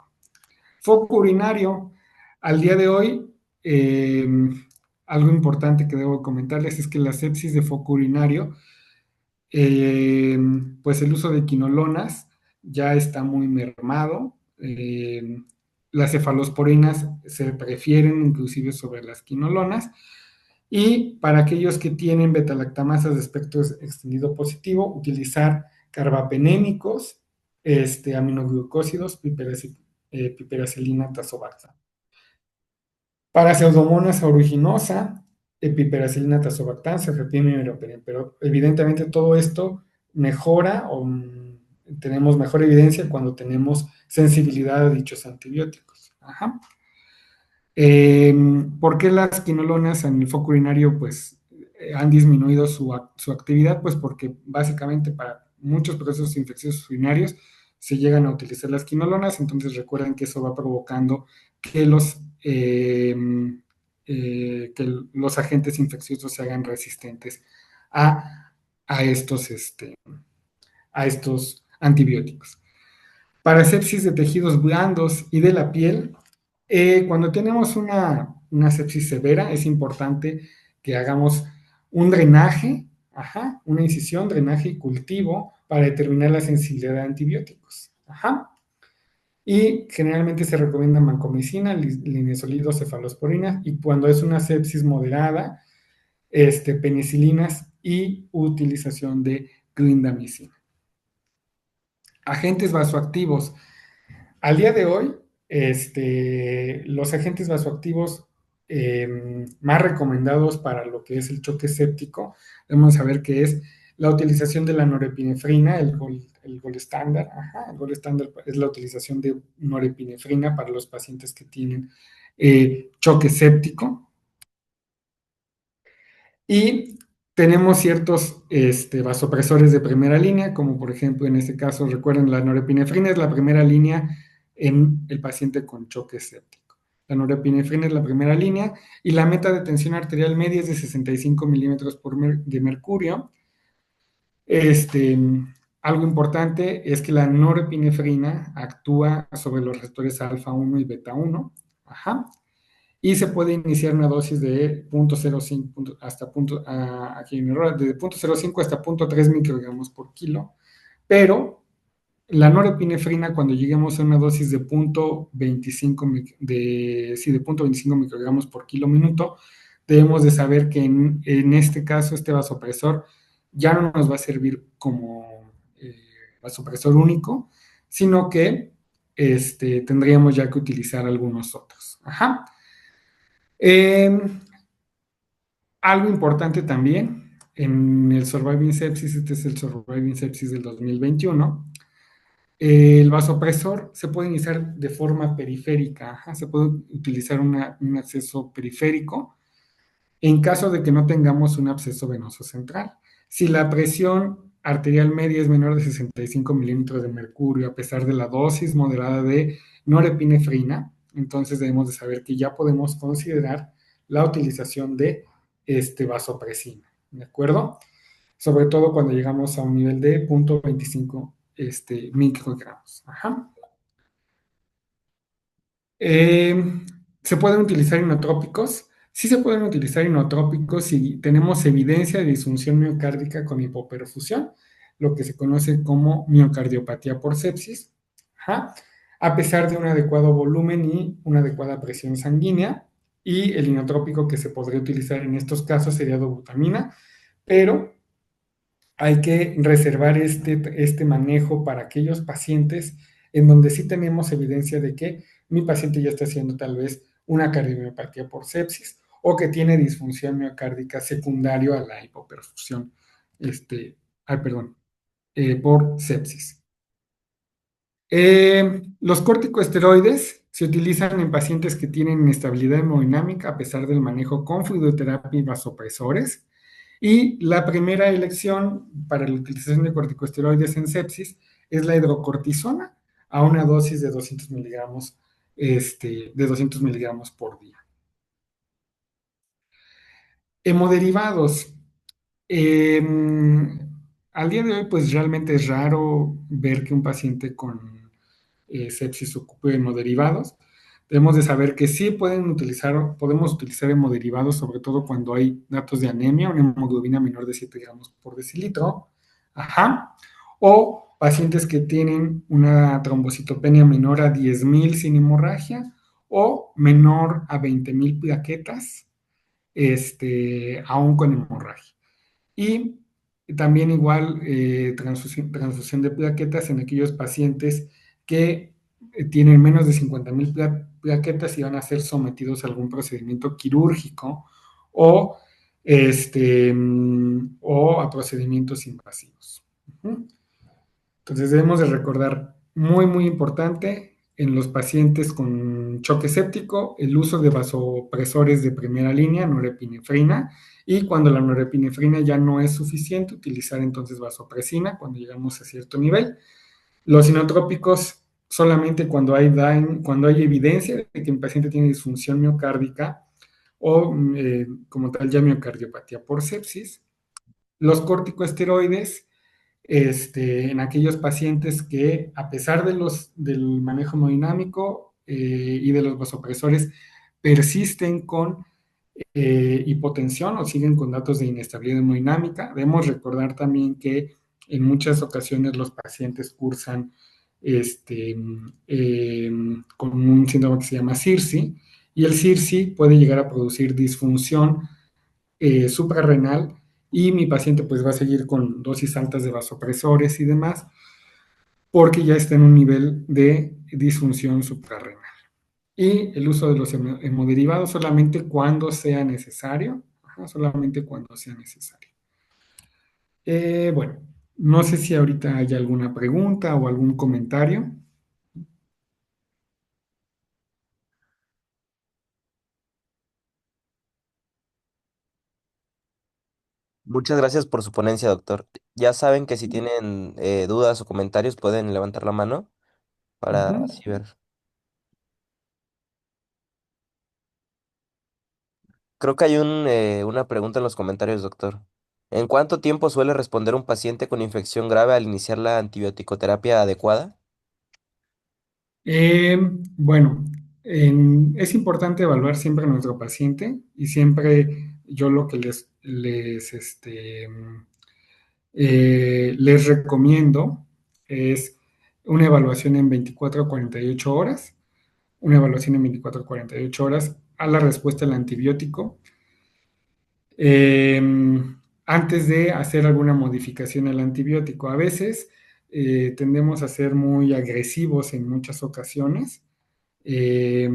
Foco urinario, al día de hoy, algo importante que debo comentarles es que la sepsis de foco urinario pues el uso de quinolonas ya está muy mermado. Las cefalosporinas se prefieren inclusive sobre las quinolonas. Y para aquellos que tienen betalactamasas de espectro extendido positivo, utilizar carbapenémicos, aminoglucósidos, piperacilina, tazobactam. Para Pseudomonas aeruginosa, piperacillina, tazobactam, cefepime y meropenem. Pero evidentemente todo esto mejora o tenemos mejor evidencia cuando tenemos sensibilidad a dichos antibióticos. Ajá. ¿Por qué las quinolonas en el foco urinario pues han disminuido su actividad? Pues porque básicamente para muchos procesos infecciosos urinarios se llegan a utilizar las quinolonas, entonces recuerden que eso va provocando que los agentes infecciosos se hagan resistentes a, a a estos antibióticos. Para sepsis de tejidos blandos y de la piel, Cuando tenemos una sepsis severa, es importante que hagamos un drenaje, ajá, una incisión, drenaje y cultivo para determinar la sensibilidad a antibióticos. Ajá. Y generalmente se recomienda vancomicina, linezolid o cefalosporina, y cuando es una sepsis moderada, penicilinas y utilización de clindamicina. Agentes vasoactivos. Al día de hoy, los agentes vasoactivos más recomendados para lo que es el choque séptico, debemos saber que es la utilización de la norepinefrina, el gol estándar. Ajá, el gol estándar es la utilización de norepinefrina para los pacientes que tienen choque séptico. Y tenemos ciertos vasopresores de primera línea, como por ejemplo en este caso, recuerden, la norepinefrina es la primera línea en el paciente con choque séptico. La norepinefrina es la primera línea y la meta de tensión arterial media es de 65 milímetros de mercurio. Este, Algo importante es que la norepinefrina actúa sobre los receptores alfa 1 y beta 1. Ajá, y se puede iniciar una dosis de 0.05 hasta aquí en error, de 0.05 hasta 0.3 microgramos por kilo, pero la norepinefrina cuando lleguemos a una dosis de 0.25 de 0.25 microgramos por kilo minuto, debemos de saber que en este caso este vasopresor ya no nos va a servir como vasopresor único, sino que tendríamos ya que utilizar algunos otros. Ajá. Eh, Algo importante también, en el Surviving Sepsis, este es el Surviving Sepsis del 2021, el vasopresor se puede iniciar de forma periférica, ajá, se puede utilizar un acceso periférico en caso de que no tengamos un absceso venoso central. Si la presión arterial media es menor de 65 milímetros de mercurio, a pesar de la dosis moderada de norepinefrina, entonces debemos de saber que ya podemos considerar la utilización de vasopresina, ¿de acuerdo? Sobre todo cuando llegamos a un nivel de 0.25 microgramos. Ajá. Eh, ¿Se pueden utilizar inotrópicos? Sí se pueden utilizar inotrópicos si tenemos evidencia de disfunción miocárdica con hipoperfusión, lo que se conoce como miocardiopatía por sepsis, ajá, a pesar de un adecuado volumen y una adecuada presión sanguínea. Y el inotrópico que se podría utilizar en estos casos sería dobutamina, pero hay que reservar este manejo para aquellos pacientes en donde sí tenemos evidencia de que mi paciente ya está haciendo tal vez una cardiomiopatía por sepsis o que tiene disfunción miocárdica secundario a la hipoperfusión, perdón, por sepsis. Los corticosteroides se utilizan en pacientes que tienen inestabilidad hemodinámica a pesar del manejo con fluidoterapia y vasopresores. Y la primera elección para la utilización de corticosteroides en sepsis es la hidrocortisona a una dosis de 200 miligramos, de 200 miligramos por día. Hemoderivados. Eh, Al día de hoy, pues realmente es raro ver que un paciente con sepsis ocupe hemoderivados. Debemos de saber que sí podemos utilizar hemoderivados, sobre todo cuando hay datos de anemia, una hemoglobina menor de 7 gramos por decilitro, ajá, o pacientes que tienen una trombocitopenia menor a 10,000 sin hemorragia o menor a 20,000 plaquetas, aún con hemorragia. Y también igual transfusión de plaquetas en aquellos pacientes que tienen menos de 50,000 plaquetas y van a ser sometidos a algún procedimiento quirúrgico o, o a procedimientos invasivos. Uh-huh. Entonces debemos de recordar, muy, muy importante, en los pacientes con choque séptico, el uso de vasopresores de primera línea, norepinefrina, y cuando la norepinefrina ya no es suficiente, utilizar entonces vasopresina cuando llegamos a cierto nivel. Los inotrópicos solamente cuando hay evidencia de que el paciente tiene disfunción miocárdica o como tal ya miocardiopatía por sepsis. Los corticosteroides en aquellos pacientes que, a pesar del manejo hemodinámico, y de los vasopresores persisten con hipotensión o siguen con datos de inestabilidad hemodinámica. Debemos recordar también que en muchas ocasiones los pacientes cursan este, con un síndrome que se llama CIRSI, y el CIRSI puede llegar a producir disfunción suprarrenal, y mi paciente pues va a seguir con dosis altas de vasopresores y demás porque ya está en un nivel de disfunción suprarrenal. Y el uso de los hemoderivados solamente cuando sea necesario, ajá, solamente cuando sea necesario. Bueno, no sé si ahorita hay alguna pregunta o algún comentario. Muchas gracias por su ponencia, doctor. Ya saben que si tienen dudas o comentarios pueden levantar la mano para Ujú. así ver. Creo que hay una pregunta en los comentarios, doctor. ¿En cuánto tiempo suele responder un paciente con infección grave al iniciar la antibiótico-terapia adecuada? Eh, bueno, es importante evaluar siempre a nuestro paciente, y siempre yo lo que les recomiendo es una evaluación en 24 a 48 horas, una evaluación en 24 a 48 horas a la respuesta del antibiótico, eh, antes de hacer alguna modificación al antibiótico. A veces tendemos a ser muy agresivos en muchas ocasiones, eh,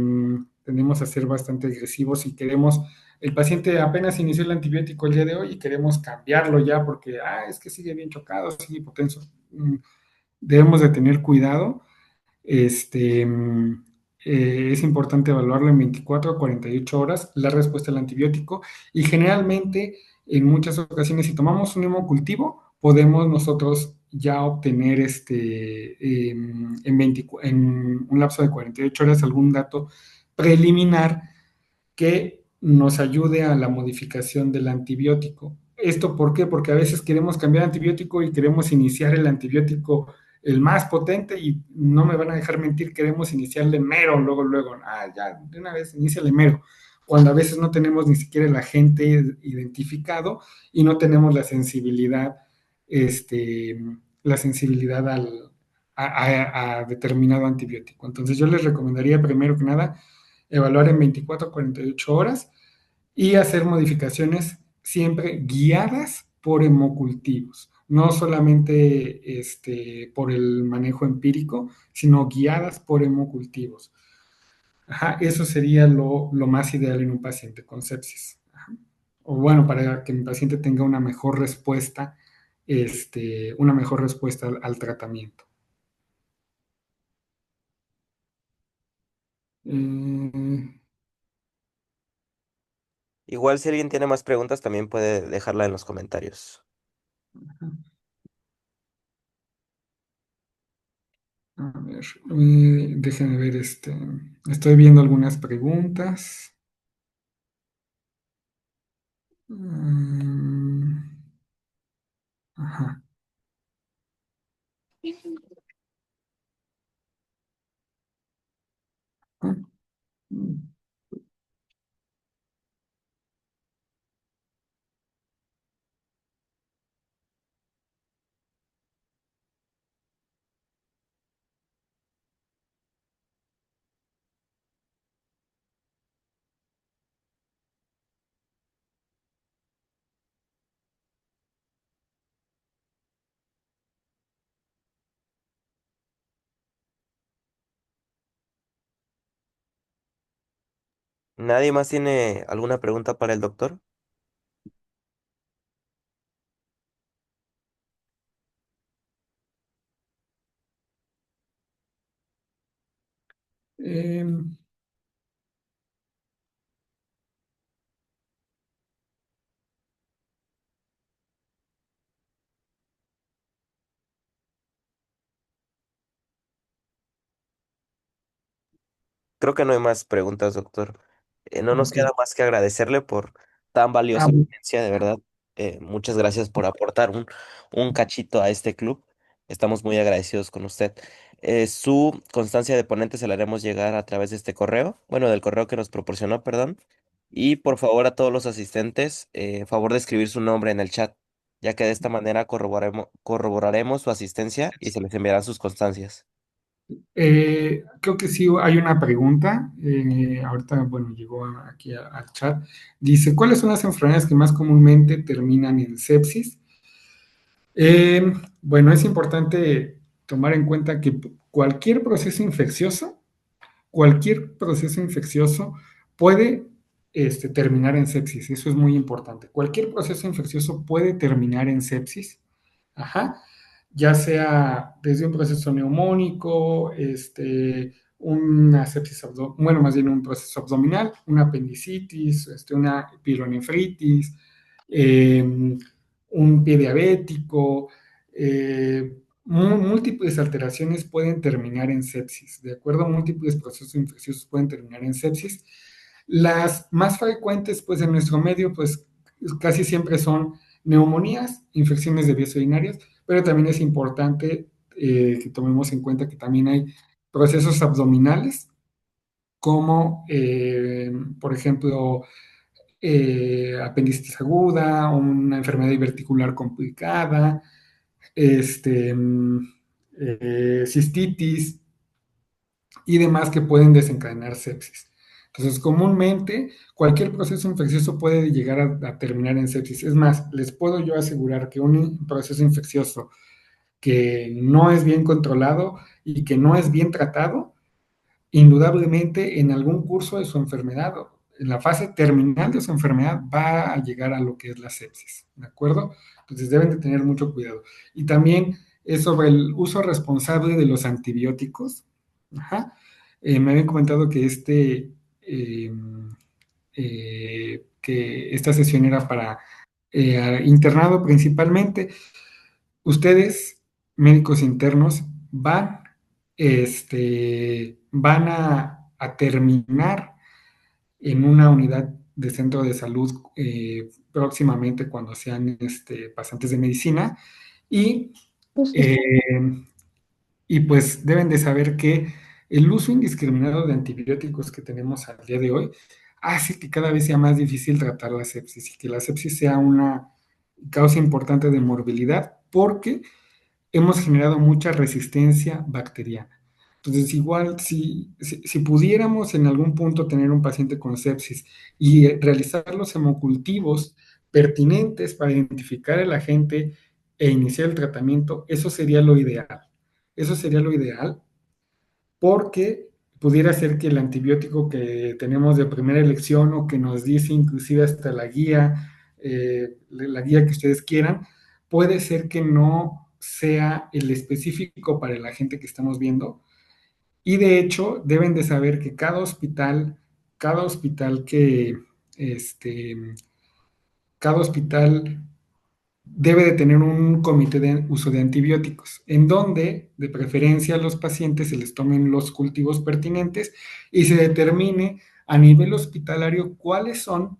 tendemos a ser bastante agresivos y queremos, el paciente apenas inició el antibiótico el día de hoy y queremos cambiarlo ya porque, es que sigue bien chocado, sigue hipotenso. Debemos de tener cuidado. este, es importante evaluarlo en 24 a 48 horas, la respuesta al antibiótico, y generalmente en muchas ocasiones si tomamos un hemocultivo podemos nosotros ya obtener en un lapso de 48 horas algún dato preliminar que nos ayude a la modificación del antibiótico. ¿Esto por qué? Porque a veces queremos cambiar antibiótico y queremos iniciar el antibiótico el más potente, y no me van a dejar mentir, queremos iniciarle mero, luego, luego, ya, de una vez, iniciale mero, cuando a veces no tenemos ni siquiera el agente identificado y no tenemos este, la sensibilidad a determinado antibiótico. Entonces yo les recomendaría primero que nada evaluar en 24 a 48 horas y hacer modificaciones siempre guiadas por hemocultivos, no solamente por el manejo empírico, sino guiadas por hemocultivos. Ajá, eso sería lo más ideal en un paciente con sepsis. Ajá. O bueno, para que mi paciente tenga una mejor respuesta al tratamiento. Eh, Igual si alguien tiene más preguntas también puede dejarla en los comentarios. A ver, déjenme ver, estoy viendo algunas preguntas. Mm, ajá. Mm, ¿Nadie más tiene alguna pregunta para el doctor? em, Creo que no hay más preguntas, doctor. No nos ok. queda más que agradecerle por tan Ah, valiosa bu- ponencia, de verdad. Muchas gracias por aportar un cachito a este club. Estamos muy agradecidos con usted. Su constancia de ponente se la haremos llegar a través de este correo, bueno, del correo que nos proporcionó, perdón. Y por favor a todos los asistentes, favor de escribir su nombre en el chat, ya que de esta manera corroboraremos su asistencia y se les enviarán sus constancias. Creo que sí hay una pregunta. Ahorita, bueno, llegó aquí al chat. Dice, ¿cuáles son las enfermedades que más comúnmente terminan en sepsis? Bueno, es importante tomar en cuenta que cualquier proceso infeccioso, cualquier proceso infeccioso puede terminar en sepsis. Eso es muy importante. Cualquier proceso infeccioso puede terminar en sepsis. Ajá, ya sea desde un proceso neumónico, una sepsis bueno, más bien un proceso abdominal, una apendicitis, una pielonefritis, un pie diabético, múltiples alteraciones pueden terminar en sepsis, ¿de acuerdo? Múltiples procesos infecciosos pueden terminar en sepsis. Las más frecuentes, pues, en nuestro medio, pues, casi siempre son neumonías, infecciones de vías urinarias, pero también es importante que tomemos en cuenta que también hay procesos abdominales, como, por ejemplo, apendicitis aguda, una enfermedad diverticular complicada, este, mm, cistitis y demás que pueden desencadenar sepsis. Entonces, comúnmente, cualquier proceso infeccioso puede llegar a terminar en sepsis. Es más, les puedo yo asegurar que un proceso infeccioso que no es bien controlado y que no es bien tratado, indudablemente en algún curso de su enfermedad, en la fase terminal de su enfermedad, va a llegar a lo que es la sepsis, ¿de acuerdo? Entonces deben de tener mucho cuidado. Y también es sobre el uso responsable de los antibióticos. Ajá. Me habían comentado que eh, que esta sesión era para internado principalmente. Ustedes, médicos internos, van a terminar en una unidad de centro de salud próximamente cuando sean pasantes de medicina y, eh, y pues deben de saber que el uso indiscriminado de antibióticos que tenemos al día de hoy hace que cada vez sea más difícil tratar la sepsis y que la sepsis sea una causa importante de morbilidad porque hemos generado mucha resistencia bacteriana. Entonces, igual, si pudiéramos en algún punto tener un paciente con sepsis y realizar los hemocultivos pertinentes para identificar el agente e iniciar el tratamiento, eso sería lo ideal. Eso sería lo ideal porque pudiera ser que el antibiótico que tenemos de primera elección o que nos dice inclusive hasta la guía que ustedes quieran, puede ser que no sea el específico para la gente que estamos viendo. Y de hecho, deben de saber que cada hospital este, cada hospital debe de tener un comité de uso de antibióticos, en donde de preferencia a los pacientes se les tomen los cultivos pertinentes y se determine a nivel hospitalario cuáles son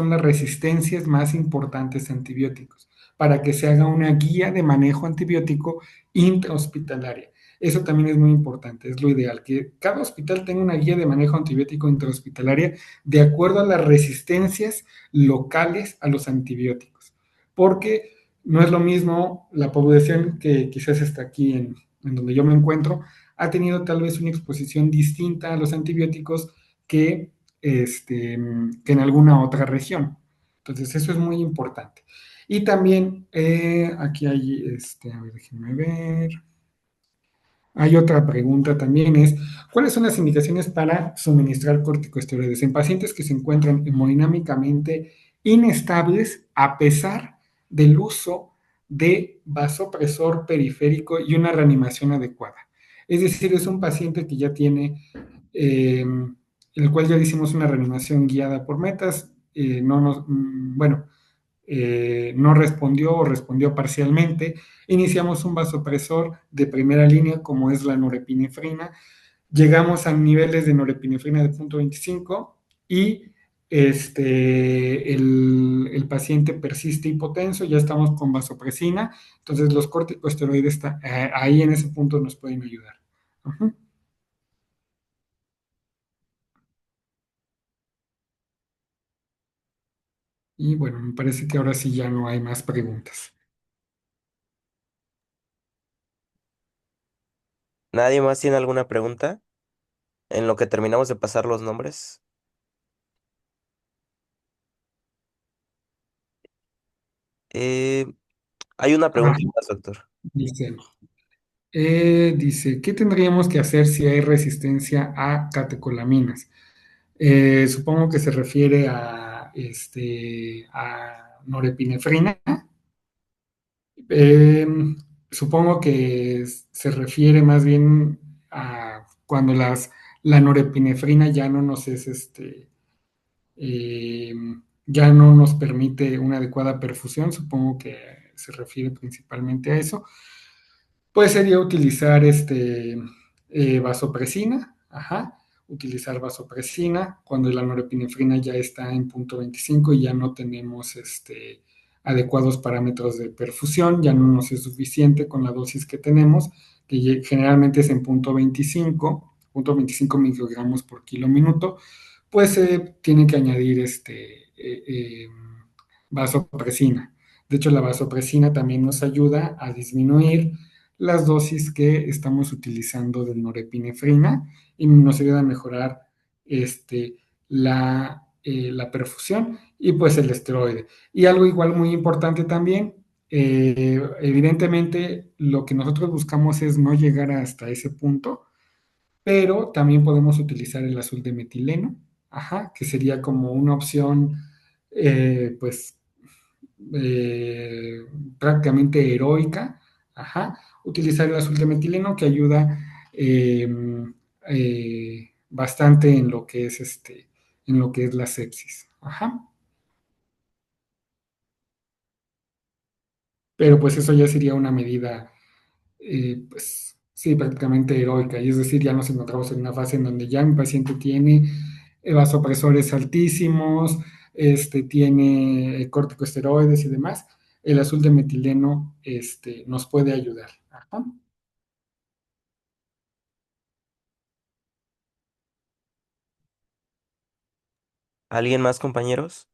las resistencias más importantes a antibióticos, para que se haga una guía de manejo antibiótico intrahospitalaria. Eso también es muy importante, es lo ideal, que cada hospital tenga una guía de manejo antibiótico intrahospitalaria de acuerdo a las resistencias locales a los antibióticos, porque no es lo mismo la población que quizás está aquí en donde yo me encuentro, ha tenido tal vez una exposición distinta a los antibióticos que en alguna otra región. Entonces, eso es muy importante. Y también, aquí hay, a ver, déjenme ver. Hay otra pregunta también es, ¿cuáles son las indicaciones para suministrar corticosteroides en pacientes que se encuentran hemodinámicamente inestables a pesar del uso de vasopresor periférico y una reanimación adecuada? Es decir, es un paciente que ya tiene, el cual ya hicimos una reanimación guiada por metas, bueno, no respondió o respondió parcialmente, iniciamos un vasopresor de primera línea como es la norepinefrina, llegamos a niveles de norepinefrina de 0.25 y el paciente persiste hipotenso, ya estamos con vasopresina, entonces los corticosteroides ahí en ese punto nos pueden ayudar. Ujú. Y bueno, me parece que ahora sí ya no hay más preguntas. ¿Nadie más tiene alguna pregunta en lo que terminamos de pasar los nombres? Eh, Hay una Ah, pregunta más, doctor. dice, dice, ¿qué tendríamos que hacer si hay resistencia a catecolaminas? Supongo que se refiere a norepinefrina. Eh, Supongo que se refiere más bien a cuando la norepinefrina ya no nos es eh, ya no nos permite una adecuada perfusión. Supongo que se refiere principalmente a eso. Pues sería utilizar vasopresina, ajá, utilizar vasopresina cuando la norepinefrina ya está en punto 25 y ya no tenemos adecuados parámetros de perfusión, ya no nos es suficiente con la dosis que tenemos, que generalmente es en punto 25 microgramos por kilo minuto, pues se tiene que añadir vasopresina. De hecho, la vasopresina también nos ayuda a disminuir las dosis que estamos utilizando de norepinefrina y nos ayuda a mejorar la perfusión y pues el esteroide. Y algo igual muy importante también, evidentemente lo que nosotros buscamos es no llegar hasta ese punto, pero también podemos utilizar el azul de metileno, ajá, que sería como una opción, pues eh, prácticamente heroica, ajá, utilizar el azul de metileno que ayuda eh, bastante en lo que es en lo que es la sepsis, ajá. Pero pues eso ya sería una medida, pues sí, prácticamente heroica, y es decir, ya nos encontramos en una fase en donde ya mi paciente tiene vasopresores altísimos, tiene corticosteroides y demás. El azul de metileno nos puede ayudar. Ajá. ¿Alguien más, compañeros?